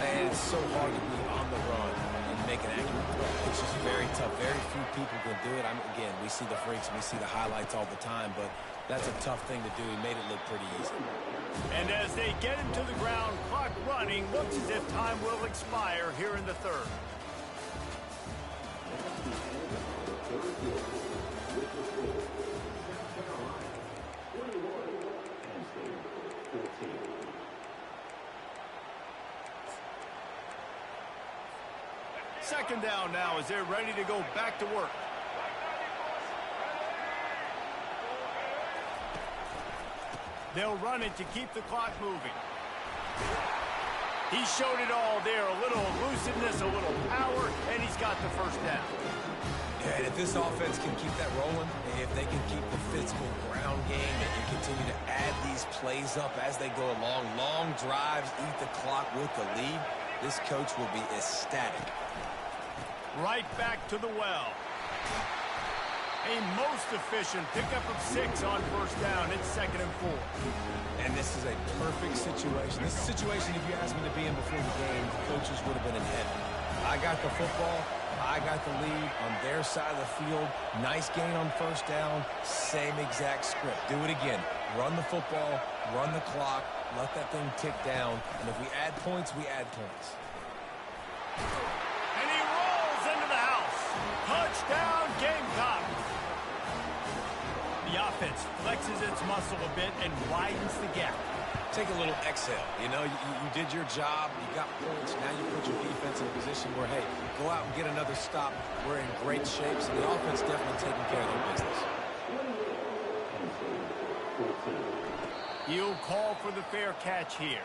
And it's so hard to be on the run and make an accurate throw. It's just very tough. Very few people can do it. Again, we see the freaks, we see the highlights all the time, but that's a tough thing to do. He made it look pretty easy. And as they get him to the ground, clock running, looks as if time will expire here in the third. Second down now as they're ready to go back to work. They'll run it to keep the clock moving. He showed it all there. A little elusiveness, a little power, and he's got the first down. Yeah, and if this offense can keep that rolling, if they can keep the physical ground game and continue to add these plays up as they go along, long drives, eat the clock with the lead, this coach will be ecstatic. Right back to the well. A most efficient pickup of 6 on first down. It's 2nd and 4. And this is a perfect situation. This is a situation, if you asked me to be in before the game, the coaches would have been in heaven. I got the football. I got the lead on their side of the field. Nice gain on first down. Same exact script. Do it again. Run the football. Run the clock. Let that thing tick down. And if we add points, we add points. And he rolls into the house. Touchdown, Gamecock. The offense flexes its muscle a bit and widens the gap. Take a little exhale. You know, you did your job. You got points. Now you put your defense in a position where, hey, go out and get another stop. We're in great shape. So the offense definitely taking care of their business. He'll call for the fair catch here.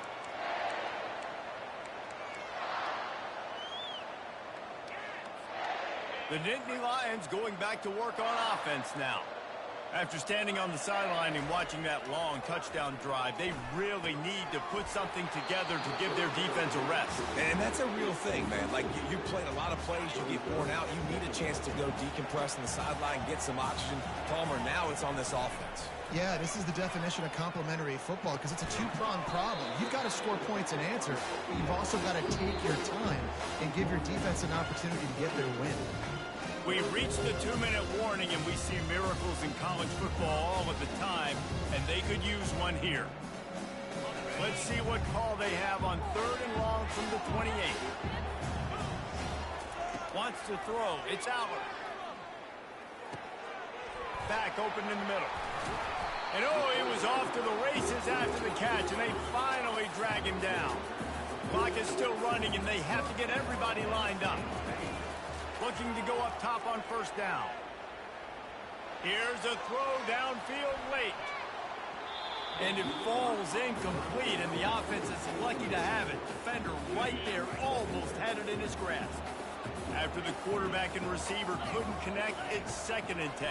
The Nittany Lions going back to work on offense now. After standing on the sideline and watching that long touchdown drive, they really need to put something together to give their defense a rest. And that's a real thing, man. Like, you played a lot of plays, you get worn out, you need a chance to go decompress on the sideline, get some oxygen. Palmer, now it's on this offense. Yeah, this is the definition of complementary football because it's a two-pronged problem. You've got to score points and answer, but you've also got to take your time and give your defense an opportunity to get their win. We reached the 2-minute warning, and we see miracles in college football all of the time, and they could use one here. Let's see what call they have on 3rd and long from the 28. Wants to throw. It's Aller. Back open in the middle. And oh, he was off to the races after the catch, and they finally drag him down. Clock is still running, and they have to get everybody lined up. Looking to go up top on first down. Here's a throw downfield late. And it falls incomplete, and the offense is lucky to have it. Defender right there almost had it in his grasp. After the quarterback and receiver couldn't connect, it's 2nd and 10.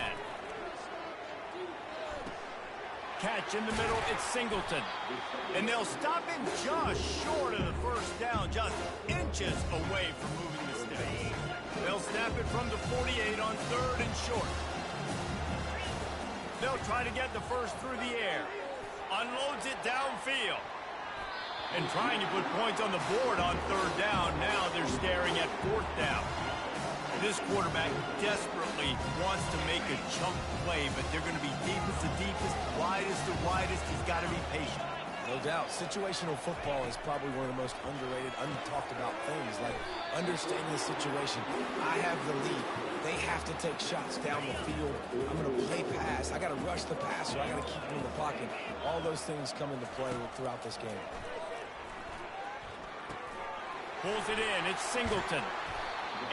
Catch in the middle, it's Singleton. And they'll stop him just short of the first down, just inches away from moving the sticks. They'll snap it from the 48 on 3rd and short. They'll try to get the first through the air. Unloads it downfield. And trying to put points on the board on 3rd down. Now they're staring at 4th down. This quarterback desperately wants to make a chunk play, but they're going to be deepest to deepest, widest to widest. He's got to be patient. No doubt. Situational football is probably one of the most underrated, untalked about things, like understanding the situation. I have the lead. They have to take shots down the field. I'm going to play pass. I got to rush the passer. I got to keep him in the pocket. All those things come into play throughout this game. Pulls it in. It's Singleton.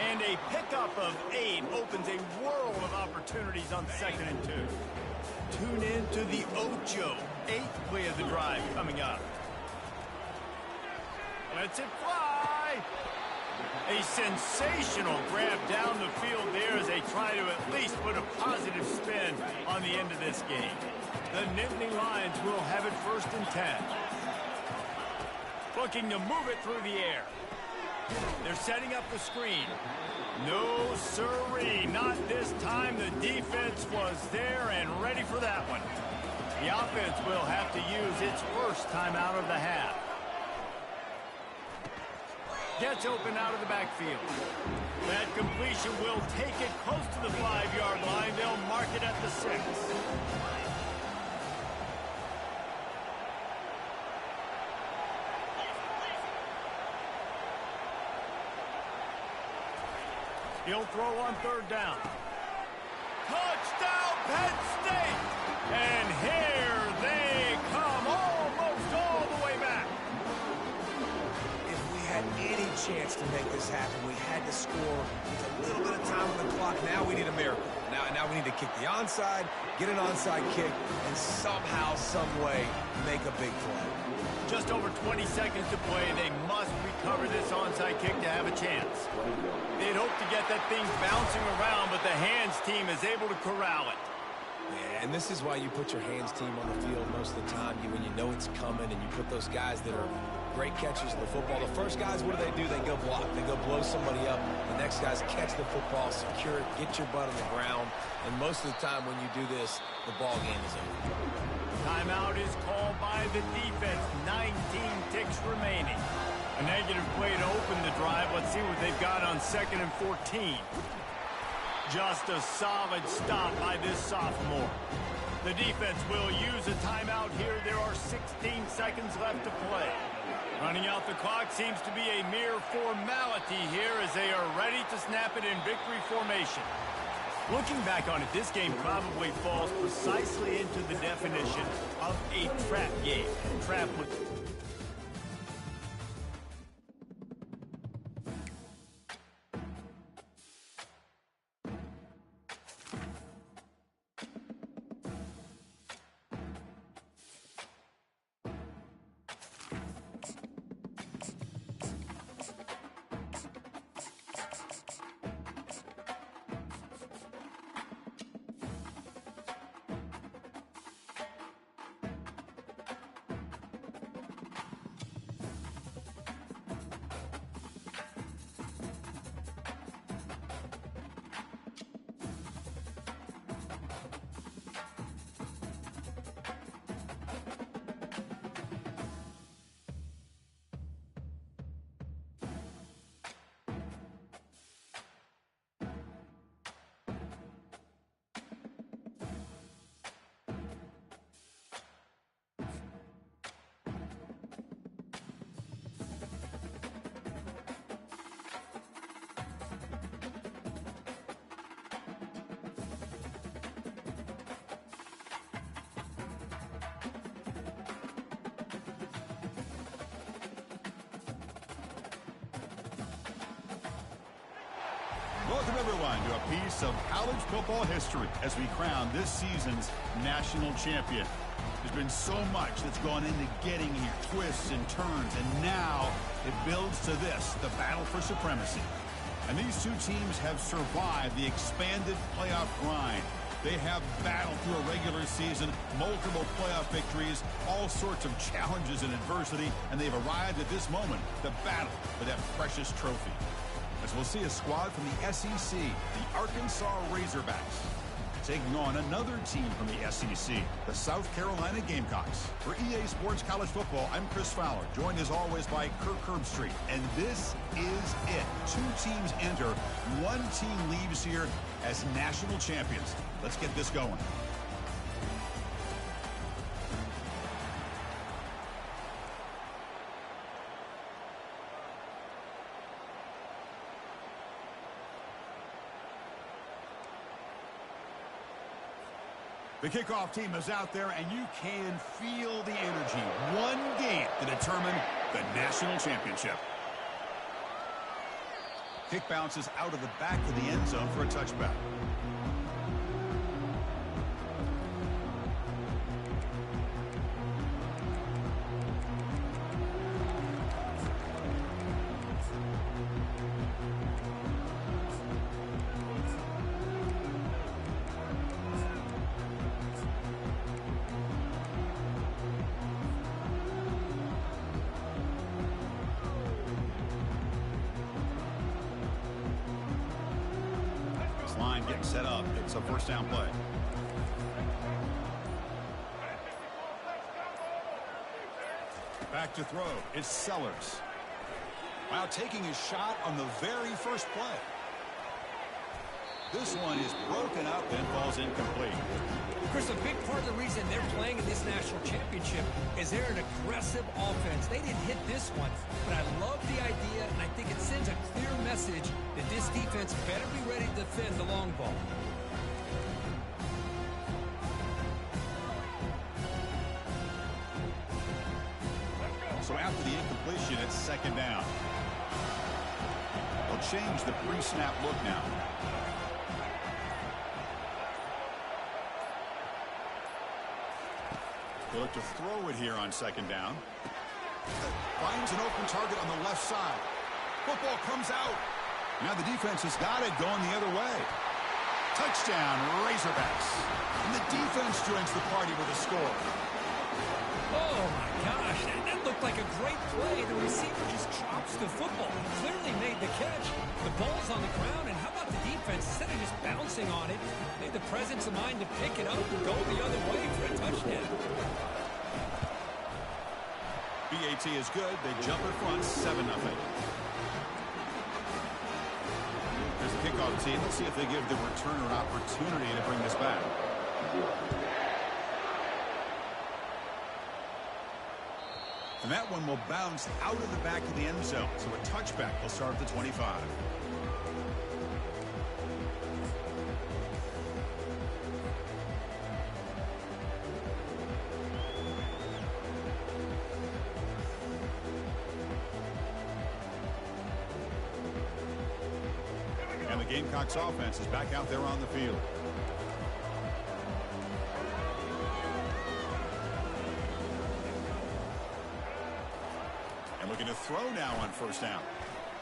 And a pickup of 8 opens a world of opportunities on 2nd and 2. Tune in to the Ocho. 8th play of the drive coming up. Lets it fly. A sensational grab down the field there as they try to at least put a positive spin on the end of this game. The Nittany Lions will have it 1st and 10. Looking to move it through the air. They're setting up the screen. No siree, not this time. The defense was there and ready for that one. The offense will have to use its first timeout of the half. Gets open out of the backfield. That completion will take it close to the 5-yard line. They'll mark it at the 6. He'll throw on 3rd down. Touchdown, Penn State! And here they come, almost all the way back. If we had any chance to make this happen. We had to score with a little bit of time on the clock. Now we need a miracle. Now we need to kick the onside, get an onside kick, and somehow, some way, make a big play. Just over 20 seconds to play. They must recover this onside kick to have a chance. They'd hope to get that thing bouncing around, but the hands team is able to corral it. Yeah, and this is why you put your hands team on the field most of the time. When you know it's coming, and you put those guys that are great catchers of the football. The first guys, what do? They go block. They go blow somebody up. The next guys catch the football, secure it, get your butt on the ground. And most of the time when you do this, the ball game is over. Timeout is called by the defense. 19 ticks remaining. A negative play to open the drive. Let's see what they've got on 2nd and 14. Just a solid stop by this sophomore. The defense will use a timeout here. There are 16 seconds left to play. Running out the clock seems to be a mere formality here as they are ready to snap it in victory formation. Looking back on it, this game probably falls precisely into the definition of a trap game. Trap with... Welcome, everyone, to a piece of college football history as we crown this season's national champion. There's been so much that's gone into getting here, twists and turns, and now it builds to this, the battle for supremacy. And these two teams have survived the expanded playoff grind. They have battled through a regular season, multiple playoff victories, all sorts of challenges and adversity, and they've arrived at this moment, the battle for that precious trophy. As we'll see a squad from the SEC, the Arkansas Razorbacks, taking on another team from the SEC, the South Carolina Gamecocks. For EA Sports College Football, I'm Chris Fowler, joined as always by Kirk Herbstreit. And this is it. Two teams enter, one team leaves here as national champions. Let's get this going. The kickoff team is out there, and you can feel the energy. One game to determine the national championship. Kick bounces out of the back of the end zone for a touchback. Line getting set up. It's a first down play. Back to throw. It's Sellers. Wow, taking his shot on the very first play. This one is broken up and falls incomplete. Chris, a big part of the reason they're playing in this national championship is they're an aggressive offense. They didn't hit this one, but I love the idea, and I think it sends a clear message that this defense better be ready to defend the long ball. So after the incompletion, it's second down. They'll change the pre-snap look now. They look to throw it here on second down. Finds an open target on the left side. Football comes out. Now the defense has got it going the other way. Touchdown, Razorbacks. And the defense joins the party with a score. Oh, my gosh. That looked like a great play. The receiver just drops the football. Clearly made the catch. The ball's on the ground, and how about the defense? Instead of just bouncing on it, they had the presence of mind to pick it up and go the other way for a touchdown. BAT is good. They jump in front, 7-0. There's the kickoff team. Let's see if they give the returner an opportunity to bring this back. And that one will bounce out of the back of the end zone. So a touchback will start at the 25. And the Gamecocks offense is back out there on the field. And looking to throw now on first down.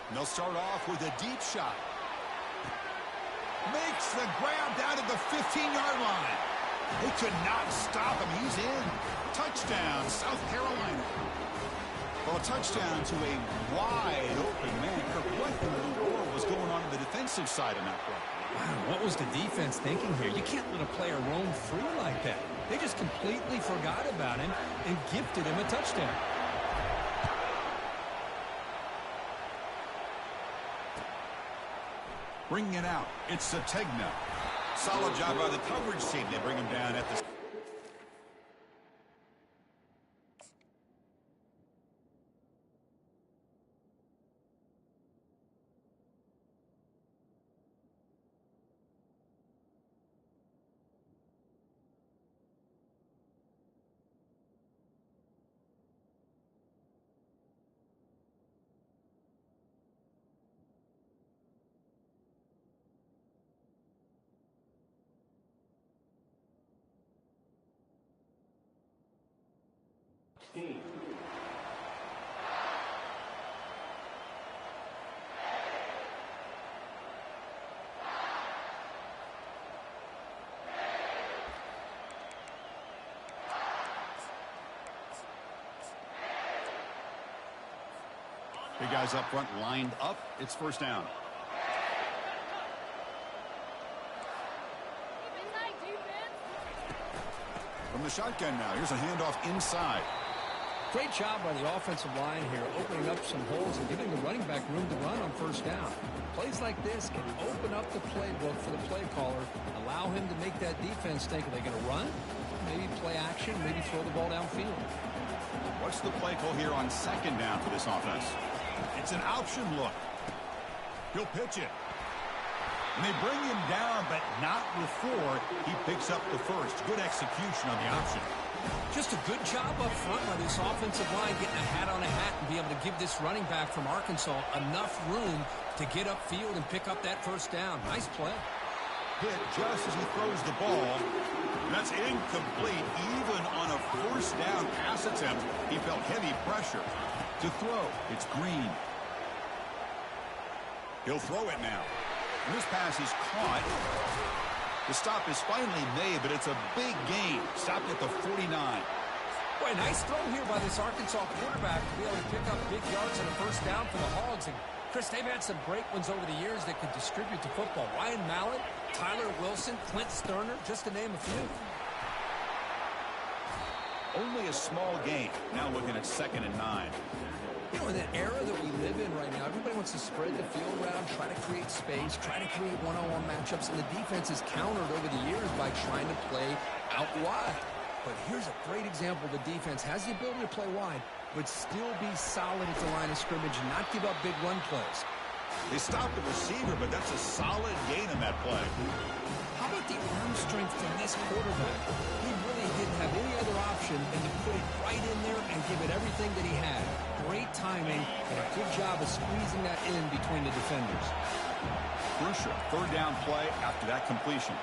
And they'll start off with a deep shot. Makes the grab down at the 15-yard line. They could not stop him. He's in. Touchdown, South Carolina. Well, a touchdown to a wide open man. Kirk, what in the world was going on the defensive side of that play? Wow, what was the defense thinking here? You can't let a player roam free like that. They just completely forgot about him and gifted him a touchdown. Bringing it out. It's Sategna. Solid job by the coverage team. They bring him down at the... Big guys up front lined up. It's first down. From the shotgun now. Here's a handoff inside. Great job by the offensive line here, opening up some holes and giving the running back room to run on first down. Plays like this can open up the playbook for the play caller, allow him to make that defense think, are they going to run? Maybe play action, maybe throw the ball downfield. What's the play call here on second down for this offense? It's an option look. He'll pitch it. And they bring him down, but not before he picks up the first. Good execution on the option. Just a good job up front by this offensive line, getting a hat on a hat and be able to give this running back from Arkansas enough room to get upfield and pick up that first down. Nice play. Hit just as he throws the ball. And that's incomplete. Even on a first down pass attempt, he felt heavy pressure. To throw, it's Green. He'll throw it now. And this pass is caught. The stop is finally made, but it's a big gain. Stopped at the 49. Boy, nice throw here by this Arkansas quarterback to be able to pick up big yards on a first down for the Hogs. And, Chris, they've had some great ones over the years that could distribute the football. Ryan Mallett, Tyler Wilson, Clint Sterner, just to name a few. Only a small gain. Now looking at 2nd and 9. You know, in that era that we live in right now, everybody wants to spread the field around, try to create space, try to create one-on-one matchups, and the defense has countered over the years by trying to play out wide. But here's a great example. The defense has the ability to play wide, but still be solid at the line of scrimmage and not give up big run plays. They stopped the receiver, but that's a solid gain in that play. How about the arm strength from this quarterback? He really didn't have any other option than to put it right in there and give it everything that he had. great timing and a good job of squeezing that in between the defenders. Crucial third down play after that completion.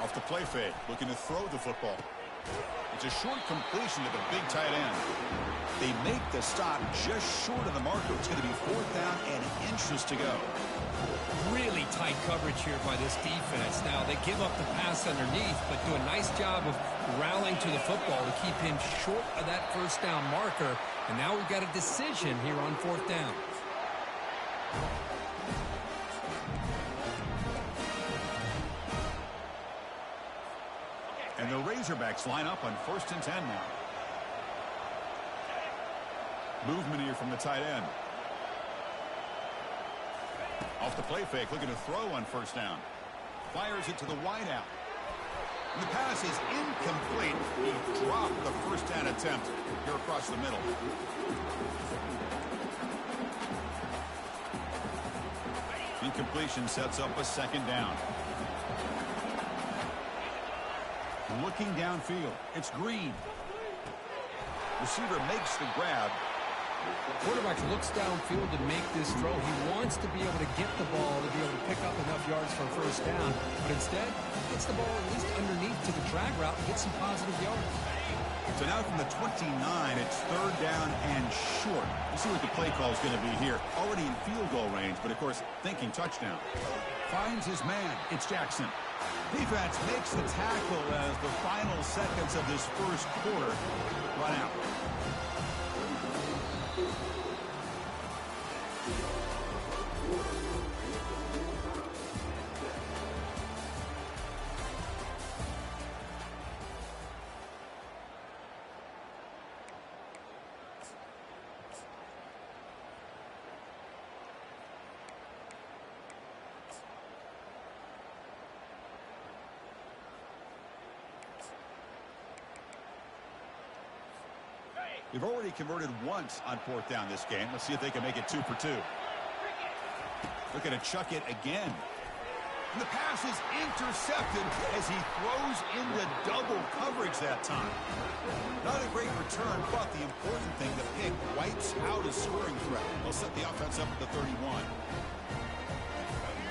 Off the play fake, looking to throw the football. It's a short completion to the big tight end. They make the stop just short of the marker. It's going to be fourth down and inches to go. Really tight coverage here by this defense. Now, they give up the pass underneath, but do a nice job of rallying to the football to keep him short of that first down marker. And now we've got a decision here on fourth down. And the Razorbacks line up on 1st and 10 now. Movement here from the tight end. Off the play fake, looking to throw on first down. Fires it to the wideout. And the pass is incomplete. He dropped the first down attempt here across the middle. Incompletion sets up a second down. Looking downfield, it's Green. Receiver makes the grab. Quarterback looks downfield to make this throw. He wants to be able to get the ball to be able to pick up enough yards for a first down. But instead, gets the ball at least underneath to the drag route and gets some positive yards. So now from the 29, it's third down and short. Let's see what the play call is going to be here. Already in field goal range, but of course, thinking touchdown. Finds his man. It's Jackson. Defense makes the tackle as the final seconds of this first quarter run out. They've already converted once on fourth down this game. Let's see if they can make it 2 for 2. Looking to chuck it again. And the pass is intercepted as he throws into double coverage that time. Not a great return, but the important thing, the pick wipes out a scoring threat. They'll set the offense up at the 31.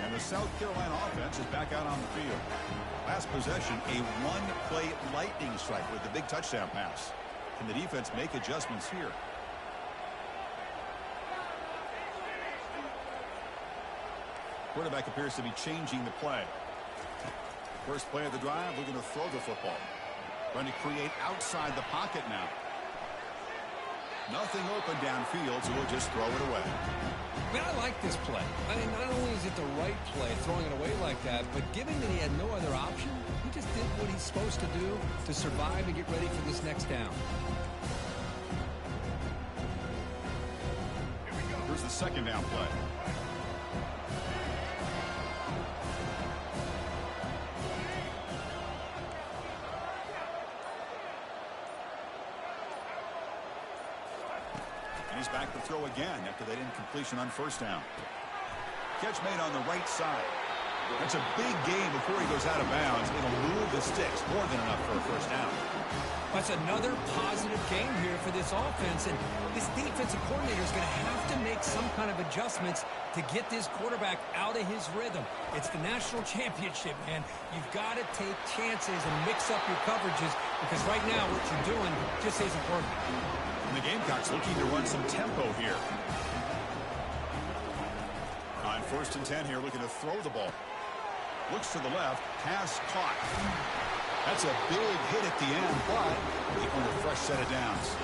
And the South Carolina offense is back out on the field. Last possession, a one-play lightning strike with the big touchdown pass. Can the defense make adjustments here? Quarterback appears to be changing the play. First play of the drive, looking to throw the football. Trying to create outside the pocket now. Nothing open downfield, so we'll just throw it away. Man, I like this play. I mean, not only is it the right play, throwing it away like that, but given that he had no other option, he just did what he's supposed to do to survive and get ready for this next down. Here's the second down play. He's back to throw again after that incompletion on first down. Catch made on the right side. That's a big gain before he goes out of bounds. It'll move the sticks more than enough for a first down. That's another positive game here for this offense, and this defensive coordinator is going to have to make some kind of adjustments to get this quarterback out of his rhythm. It's the national championship, man. You've got to take chances and mix up your coverages because right now what you're doing just isn't working. And the Gamecocks looking to run some tempo here. On 1st and 10 here, looking to throw the ball. Looks to the left, pass caught. That's a big hit at the end, but they earn a fresh set of downs.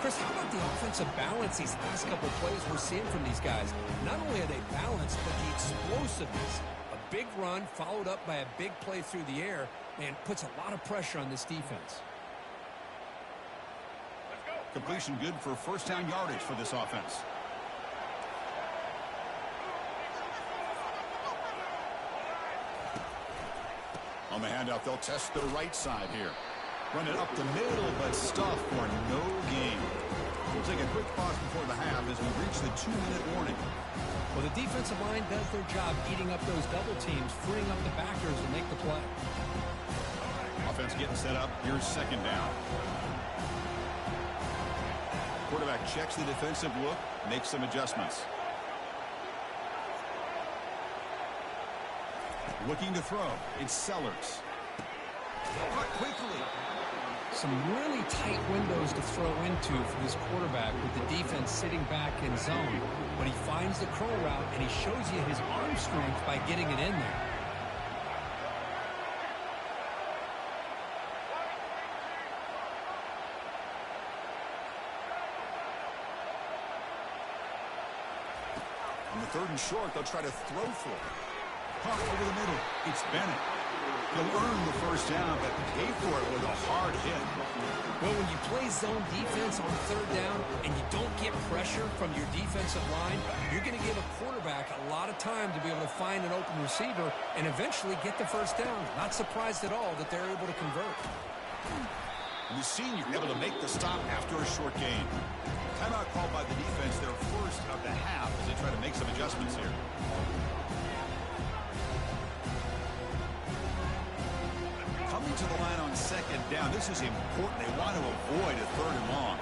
Chris, how about the offensive balance these last couple of plays we're seeing from these guys? Not only are they balanced, but the explosiveness. A big run followed up by a big play through the air, and puts a lot of pressure on this defense. Completion good for first down yardage for this offense. On the handoff, they'll test the right side here. Run it up the middle, but stuffed for no gain. We'll take a quick pause before the half as we reach the 2-minute warning. Well, the defensive line does their job eating up those double teams, freeing up the backers to make the play. Offense getting set up. Here's second down. Quarterback checks the defensive look, makes some adjustments. Looking to throw. It's Sellers. Caught quickly. Some really tight windows to throw into for this quarterback with the defense sitting back in zone. But he finds the curl route, and he shows you his arm strength by getting it in there. On the 3rd and short, they'll try to throw for it. Caught over the middle. It's Bennett. He'll earn the first down, but pay for it with a hard hit. Well, when you play zone defense on 3rd down and you don't get pressure from your defensive line, you're going to give a quarterback a lot of time to be able to find an open receiver and eventually get the first down. Not surprised at all that they're able to convert. And the senior able to make the stop after a short gain. Timeout called by the defense, their first of the half as they try to make some adjustments here. Coming to the line on 2nd down. This is important. They want to avoid a 3rd and long.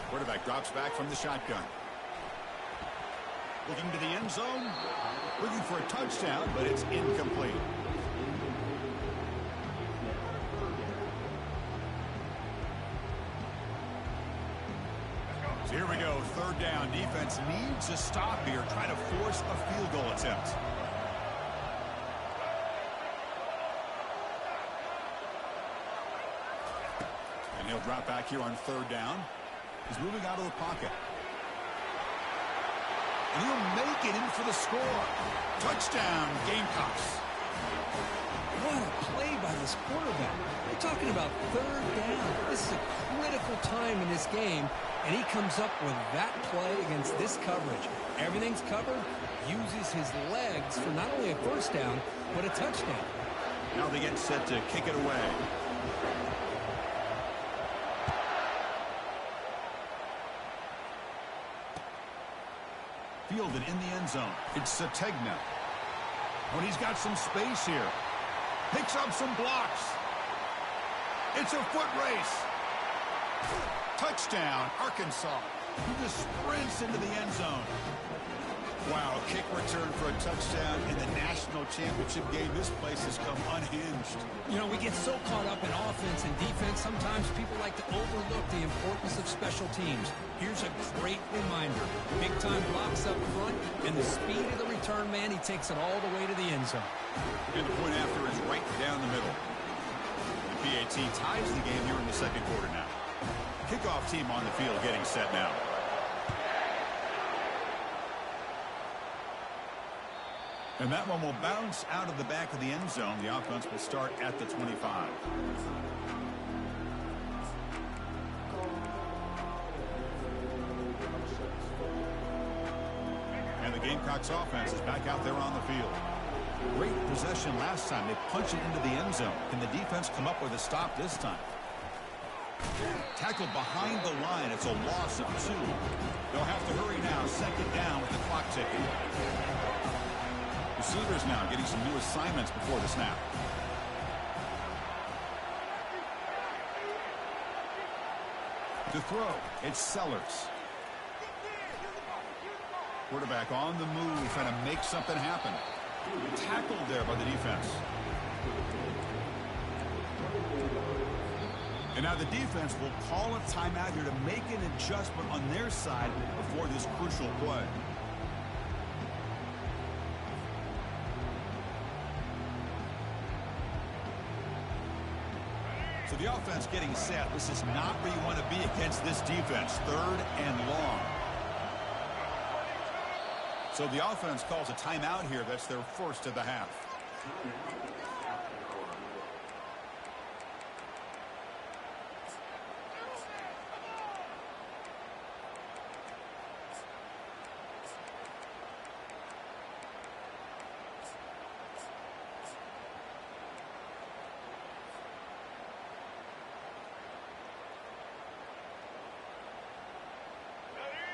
Quarterback drops back from the shotgun. Looking to the end zone. Looking for a touchdown, but it's incomplete. So here we go, 3rd down. Defense needs a stop here, trying to force a field goal attempt. And he'll drop back here on 3rd down. He's moving out of the pocket. And he'll make it in for the score. Touchdown, Gamecocks. What a play by this quarterback. We're talking about 3rd down. This is a critical time in this game, and he comes up with that play against this coverage. Everything's covered, uses his legs for not only a first down, but a touchdown. Now they get set to kick it away. Fielded in the end zone. It's Sategna. When he's got some space here. Picks up some blocks. It's a foot race. Touchdown, Arkansas. He just sprints into the end zone. Wow, kick return for a touchdown in the national championship game. This place has come unhinged. You know, we get so caught up in offense and defense, sometimes people like to overlook the importance of special teams. Here's a great reminder. Big-time blocks up front, and the speed of the return man, he takes it all the way to the end zone. And the point after is right down the middle. The PAT ties the game here in the 2nd quarter now. Kickoff team on the field getting set now. And that one will bounce out of the back of the end zone. The offense will start at the 25. And the Gamecocks offense is back out there on the field. Great possession last time. They punch it into the end zone. Can the defense come up with a stop this time? Tackled behind the line. It's a loss of 2. They'll have to hurry now. 2nd down with the clock ticking. Receivers now getting some new assignments before the snap. To throw, it's Sellers. Quarterback on the move, trying to make something happen. Tackled there by the defense. And now the defense will call a timeout here to make an adjustment on their side before this crucial play. So the offense getting set. This is not where you want to be against this defense. 3rd and long. So the offense calls a timeout here. That's their first of the half.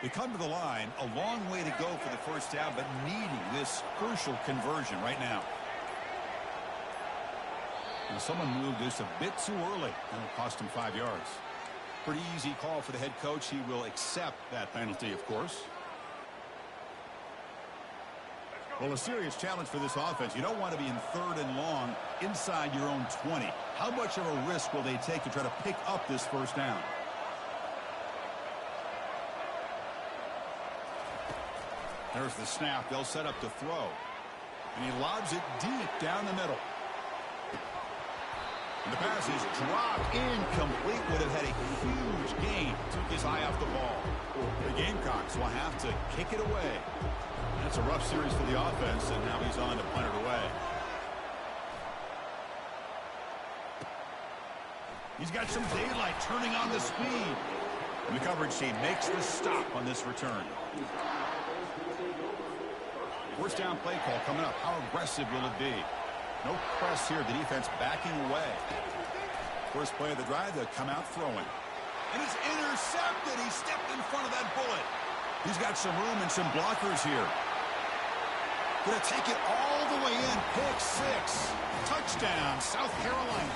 They come to the line, a long way to go for the first down, but needing this crucial conversion right now. Now someone moved just a bit too early, and it cost him 5 yards. Pretty easy call for the head coach. He will accept that penalty, of course. Well, a serious challenge for this offense. You don't want to be in 3rd and long inside your own 20. How much of a risk will they take to try to pick up this first down? There's the snap. They'll set up to throw. And he lobs it deep down the middle. And the pass is dropped incomplete. Would have had a huge gain. Took his eye off the ball. The Gamecocks will have to kick it away. That's a rough series for the offense, and now he's on to punt it away. He's got some daylight turning on the speed. And the coverage team makes the stop on this return. First down play call coming up. How aggressive will it be? No press here. The defense backing away. First play of the drive, they'll come out throwing. And it's intercepted. He stepped in front of that bullet. He's got some room and some blockers here. Going to take it all the way in. Pick 6. Touchdown, South Carolina.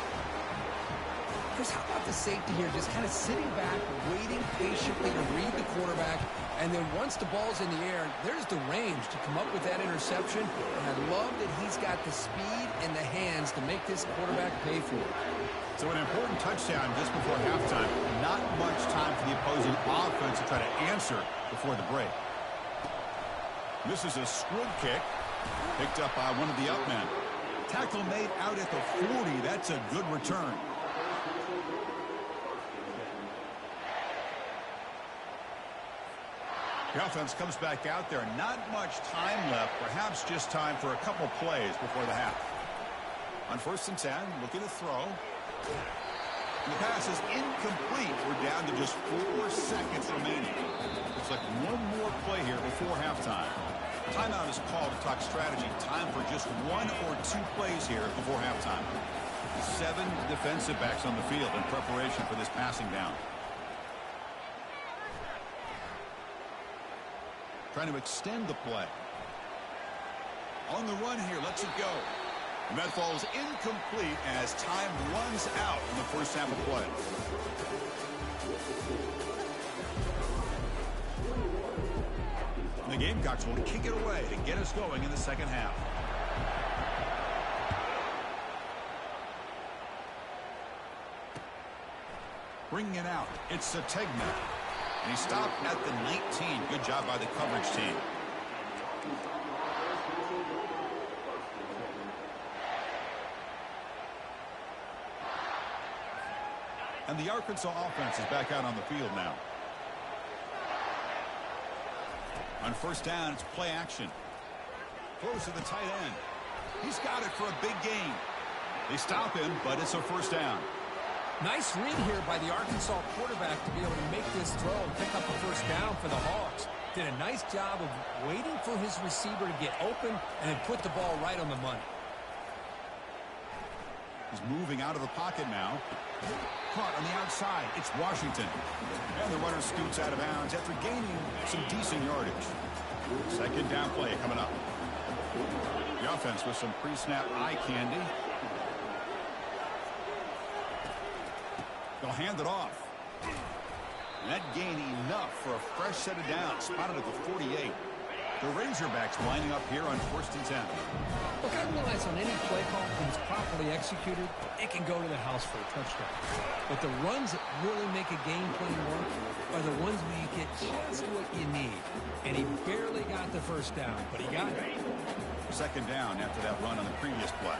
Chris, how about the safety here? Just kind of sitting back, waiting patiently to read the quarterback. And then once the ball's in the air, there's the range to come up with that interception. And I love that he's got the speed and the hands to make this quarterback pay for it. So an important touchdown just before halftime. Not much time for the opposing offense to try to answer before the break. This is a squib kick. Picked up by one of the up men. Tackle made out at the 40. That's a good return. The offense comes back out there. Not much time left. Perhaps just time for a couple plays before the half. On 1st and 10, looking to throw. The pass is incomplete. We're down to just 4 seconds remaining. Looks like one more play here before halftime. Timeout is called to talk strategy. Time for just 1 or 2 plays here before halftime. 7 defensive backs on the field in preparation for this passing down. Trying to extend the play. On the run here, lets it go. And that falls incomplete as time runs out in the first half of play. And the Gamecocks will kick it away to get us going in the second half. Bringing it out, it's Sategna. And he stopped at the 19. Good job by the coverage team. And the Arkansas offense is back out on the field now. On 1st down, it's play action. Throws to the tight end. He's got it for a big gain. They stop him, but it's a 1st down. Nice read here by the Arkansas quarterback to be able to make this throw and pick up a 1st down for the Hogs. Did a nice job of waiting for his receiver to get open and then put the ball right on the money. He's moving out of the pocket now. Caught on the outside. It's Washington. And the runner scoots out of bounds after gaining some decent yardage. 2nd down play coming up. The offense with some pre-snap eye candy. They'll hand it off. And that gain enough for a fresh set of downs. Spotted at the 48. The Razorbacks lining up here on 1st and 10. Look, I realize on any play call, when it's properly executed, it can go to the house for a touchdown. But the runs that really make a game plan work are the ones where you get just what you need. And he barely got the 1st down, but he got it. 2nd down after that run on the previous play.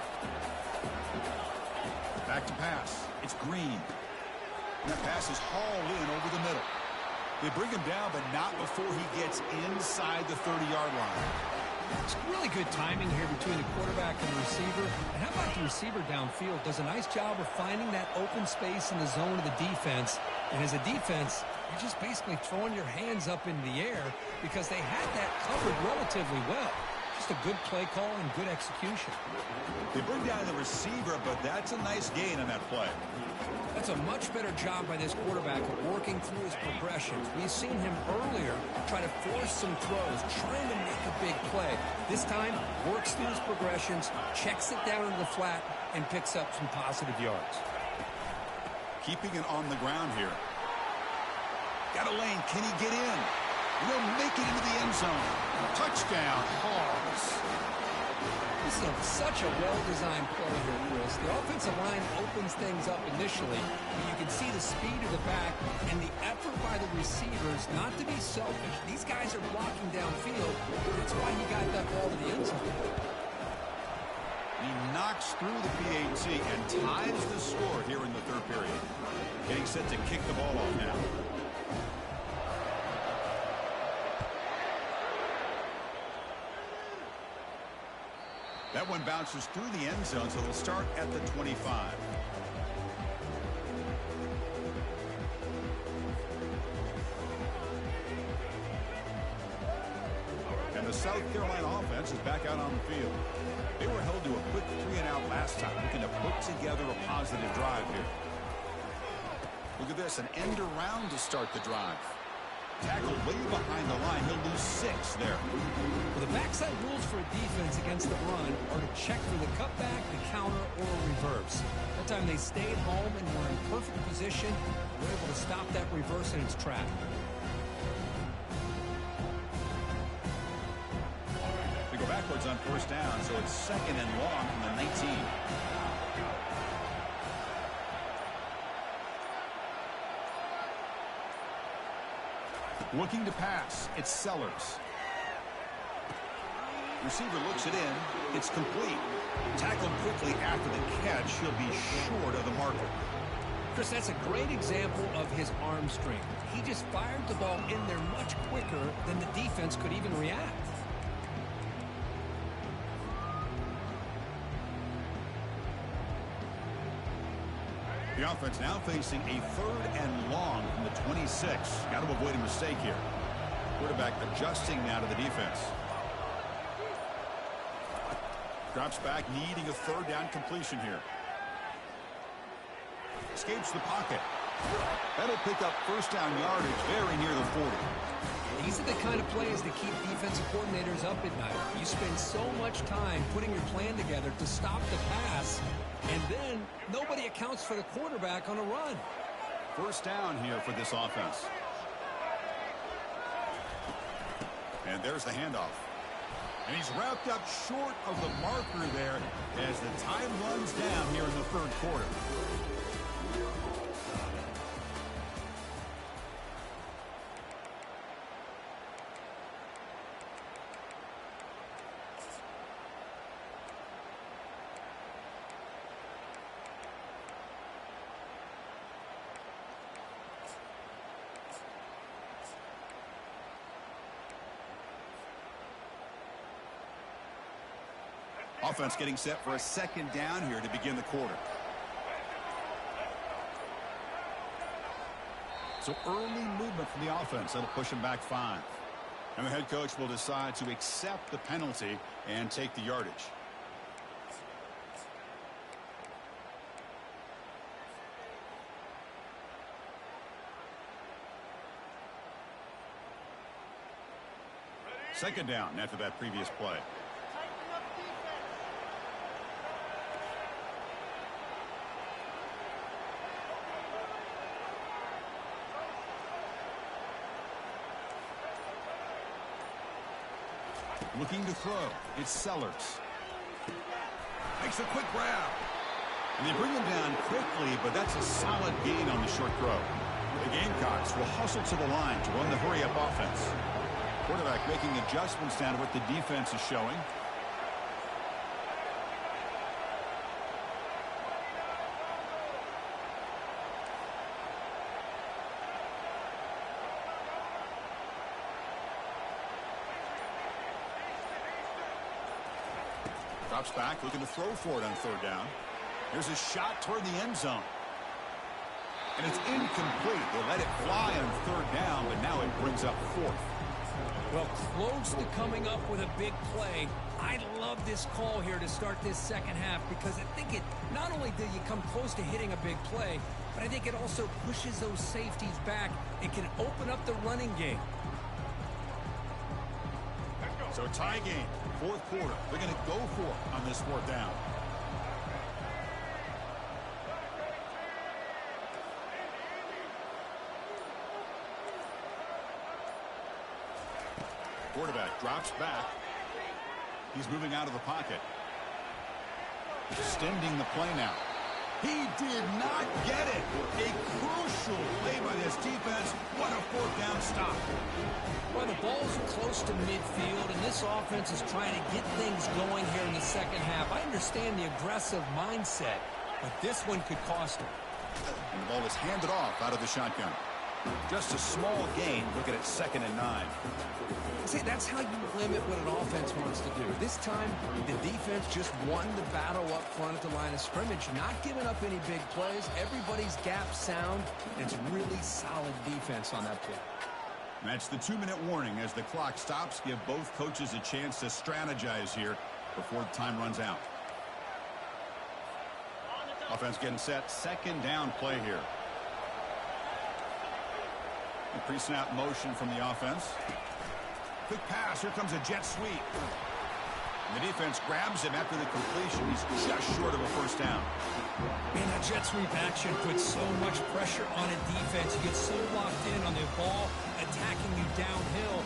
Back to pass. It's Green. And that pass is hauled in over the middle. They bring him down, but not before he gets inside the 30-yard line. It's really good timing here between the quarterback and the receiver. And how about the receiver downfield? Does a nice job of finding that open space in the zone of the defense. And as a defense, you're just basically throwing your hands up in the air because they had that covered relatively well. Just just a good play call and good execution. They bring down the receiver, but that's a nice gain on that play. That's a much better job by this quarterback of working through his progressions. We've seen him earlier try to force some throws, trying to make a big play. This time, works through his progressions, checks it down into the flat, and picks up some positive yards. Keeping it on the ground here. Got a lane. Can he get in? Will make it into the end zone. Touchdown, Hogs. This is such a well-designed play here, Chris. The offensive line opens things up initially, but you can see the speed of the back and the effort by the receivers not to be selfish. These guys are blocking downfield. That's why he got that ball to the end zone. He knocks through the PAT and ties the score here in the third period. Getting set to kick the ball off now. That one bounces through the end zone, so they'll start at the 25. And the South Carolina offense is back out on the field. They were held to a quick 3-and-out last time, looking to put together a positive drive here. Look at this, an end around to start the drive. Tackle way behind the line. He'll lose 6 there. Well, the backside rules for a defense against the run are to check for the cutback, the counter, or a reverse. That time they stayed home and were in perfect position. They were able to stop that reverse in its track. They go backwards on first down, so it's 2nd and long from the 19. Looking to pass. It's Sellers. Receiver looks it in. It's complete. Tackled quickly after the catch. He'll be short of the marker. Chris, that's a great example of his arm strength. He just fired the ball in there much quicker than the defense could even react. The offense now facing a 3rd and long from the 26. Got to avoid a mistake here. Quarterback adjusting now to the defense. Drops back, needing a 3rd down completion here. Escapes the pocket. That'll pick up first down yardage very near the 40. These are the kind of plays that keep defensive coordinators up at night. You spend so much time putting your plan together to stop the pass, and then nobody accounts for the quarterback on a run. First down here for this offense. And there's the handoff. And he's wrapped up short of the marker there as the time runs down here in the 3rd quarter. Offense getting set for a 2nd down here to begin the quarter. So early movement from the offense. That'll push him back 5. And the head coach will decide to accept the penalty and take the yardage. Second down after that previous play. Looking to throw. It's Sellers. Makes a quick grab. And they bring him down quickly, but that's a solid gain on the short throw. The Gamecocks will hustle to the line to run the hurry-up offense. Quarterback making adjustments down to what the defense is showing. Drops back, looking to throw for it on 3rd down. Here's a shot toward the end zone. And it's incomplete. They let it fly on 3rd down, but now it brings up 4th. Well, close to coming up with a big play. I love this call here to start this second half because I think it not only do you come close to hitting a big play, but I think it also pushes those safeties back and can open up the running game. So tie game, fourth quarter. They're going to go for it on this fourth down. Quarterback drops back. He's moving out of the pocket. Extending the play now. He did not get it. A crucial play by this defense. What a fourth down stop. Well, the ball's close to midfield, and this offense is trying to get things going here in the second half. I understand the aggressive mindset, but this one could cost him. And the ball is handed off out of the shotgun. Just a small gain. Looking at 2nd and 9. See, that's how you limit what an offense wants to do. This time, the defense just won the battle up front at the line of scrimmage, not giving up any big plays. Everybody's gap sound, and it's really solid defense on that play. That's the 2-minute warning as the clock stops. Give both coaches a chance to strategize here before the time runs out. Offense getting set. Second down play here. The pre-snap motion from the offense. Quick pass. Here comes a jet sweep. And the defense grabs him after the completion. He's just short of a first down. Man, that jet sweep action puts so much pressure on a defense. You get so locked in on the ball attacking you downhill.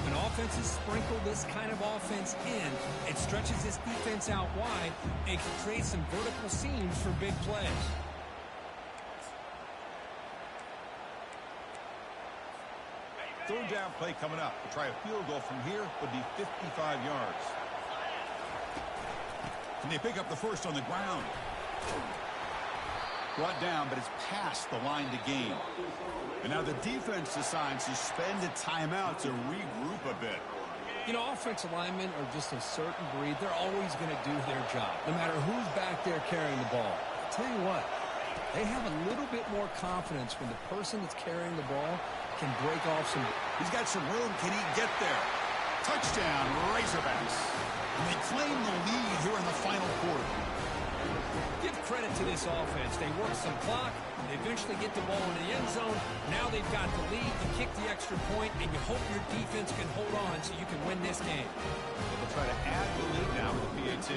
When offenses sprinkle this kind of offense in, it stretches this defense out wide and can create some vertical seams for big plays. Third down play coming up. To try a field goal from here would be 55 yards. Can they pick up the first on the ground? Brought down, but it's past the line to gain. And now the defense decides to spend a timeout to regroup a bit. You know, offensive linemen are just a certain breed. They're always going to do their job, no matter who's back there carrying the ball. I'll tell you what, they have a little bit more confidence when the person that's carrying the ball can break off some. He's got some room. Can he get there? Touchdown, Razorbacks. And they claim the lead here in the final quarter. Give credit to this offense. They work some clock. They eventually get the ball into the end zone. Now they've got the lead. You kick the extra point, and you hope your defense can hold on so you can win this game. They'll try to add the lead now with the PAT.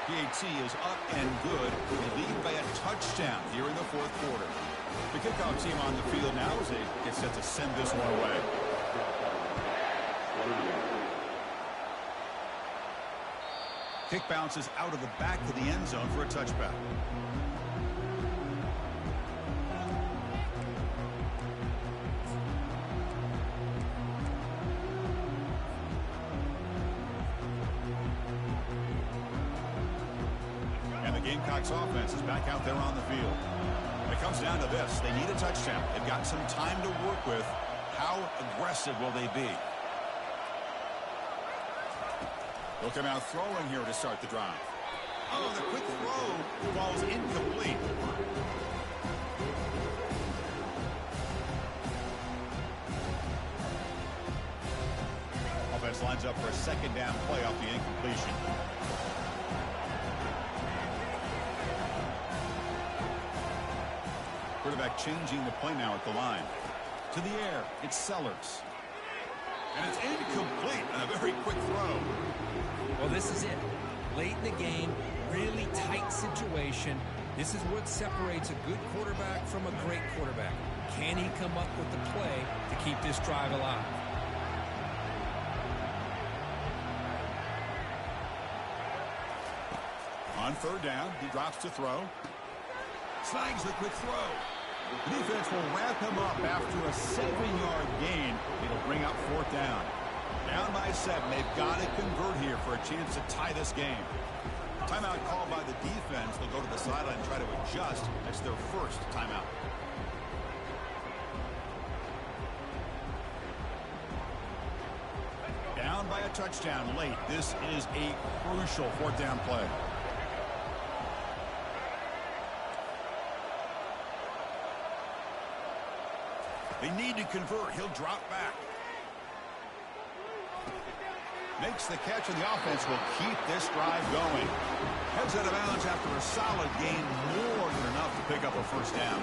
PAT is up and good. They lead by a touchdown here in the fourth quarter. The kickoff team on the field now as they get set to send this one away. Kick bounces out of the back of the end zone for a touchback. And the Gamecocks offense is back out there on the field. When it comes down to this, they need a touchdown. They've got some time to work with. How aggressive will they be? They'll come out throwing here to start the drive. Oh, the quick throw falls incomplete. Offense lines up for a second down play off the incompletion. Quarterback changing the play now at the line. To the air, it's Sellers. And it's incomplete on a very quick throw. Well, this is it. Late in the game, really tight situation. This is what separates a good quarterback from a great quarterback. Can he come up with the play to keep this drive alive? On third down, he drops to throw. Snags the quick throw. The defense will wrap him up after a 7-yard gain. It'll bring up fourth down. Down by 7. They've got to convert here for a chance to tie this game. Timeout called by the defense. They'll go to the sideline and try to adjust. That's their first timeout. Down by a touchdown late. This is a crucial fourth down play. They need to convert. He'll drop back. Makes the catch, and the offense will keep this drive going. Heads out of bounds after a solid gain, more than enough to pick up a first down.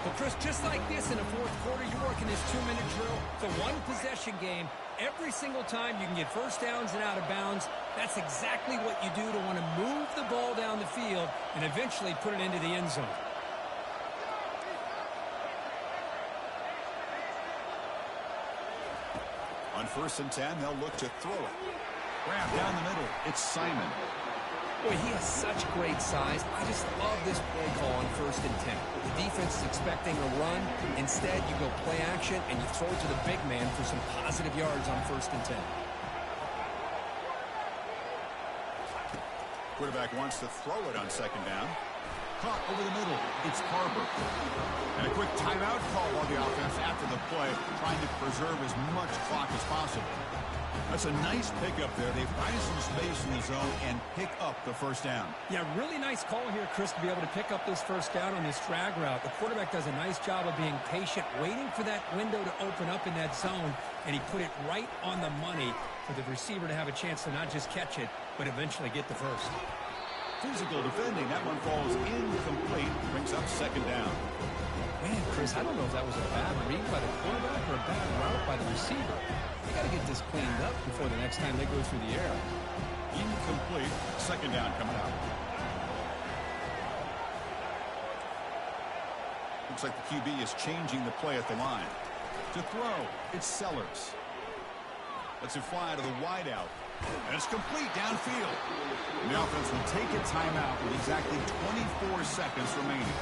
Well, Chris, just like this in the fourth quarter, you're working this 2-minute drill. It's a one-possession game. Every single time you can get first downs and out of bounds. That's exactly what you do to want to move the ball down the field and eventually put it into the end zone. On 1st and 10, they'll look to throw it. Grab down the middle. It's Simon. Boy, he has such great size. I just love this play call on 1st and 10. The defense is expecting a run. Instead, you go play action, and you throw it to the big man for some positive yards on 1st and 10. Quarterback wants to throw it on 2nd down. Caught over the middle. It's Harbor. And a quick timeout call on the offense after the play, trying to preserve as much clock as possible. That's a nice pickup there. They find some space in the zone and pick up the first down. Yeah, really nice call here, Chris, to be able to pick up this first down on this drag route. The quarterback does a nice job of being patient, waiting for that window to open up in that zone, and he put it right on the money for the receiver to have a chance to not just catch it, but eventually get the first. Physical defending. That one falls incomplete. Brings up 2nd down. Man, Chris, I don't know if that was a bad read by the quarterback or a bad route by the receiver. They got to get this cleaned up before the next time they go through the air. Incomplete. 2nd down coming out. Looks like the QB is changing the play at the line. To throw, it's Sellers. Lets it fly to the wideout. And it's complete downfield. And the offense will take a timeout with exactly 24 seconds remaining.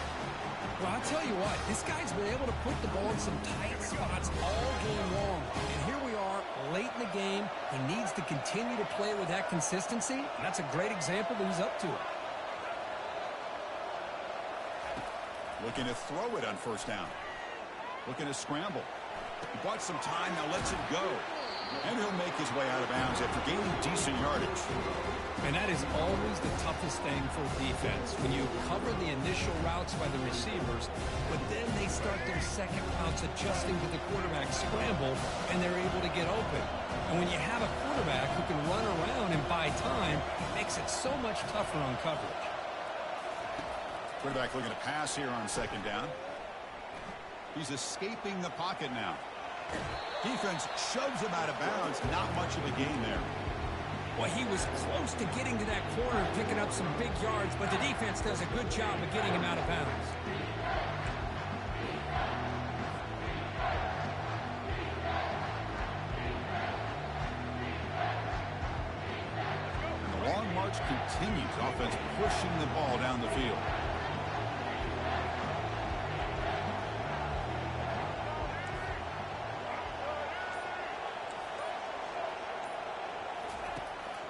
Well, I'll tell you what, this guy's been able to put the ball in some tight spots all game long. And here we are, late in the game. He needs to continue to play with that consistency. And that's a great example that he's up to it. Looking to throw it on 1st down. Looking to scramble. He bought some time, now lets it go. And he'll make his way out of bounds after gaining decent yardage. And that is always the toughest thing for defense. When you cover the initial routes by the receivers, but then they start their second routes adjusting to the quarterback scramble, and they're able to get open. And when you have a quarterback who can run around and buy time, it makes it so much tougher on coverage. Quarterback looking to pass here on 2nd down. He's escaping the pocket now. Defense shoves him out of bounds. Not much of a gain there. Well, he was close to getting to that corner and picking up some big yards, but the defense does a good job of getting him out of bounds. And the long march continues. Offense pushing the ball down the field.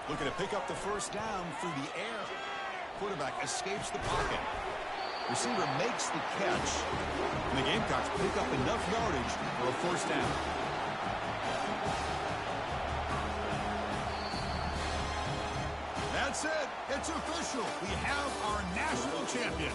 Looking to pick up the first down through the air. Quarterback escapes the pocket. Receiver makes the catch. And the Gamecocks pick up enough yardage for a first down. That's it. It's official. We have our national champions.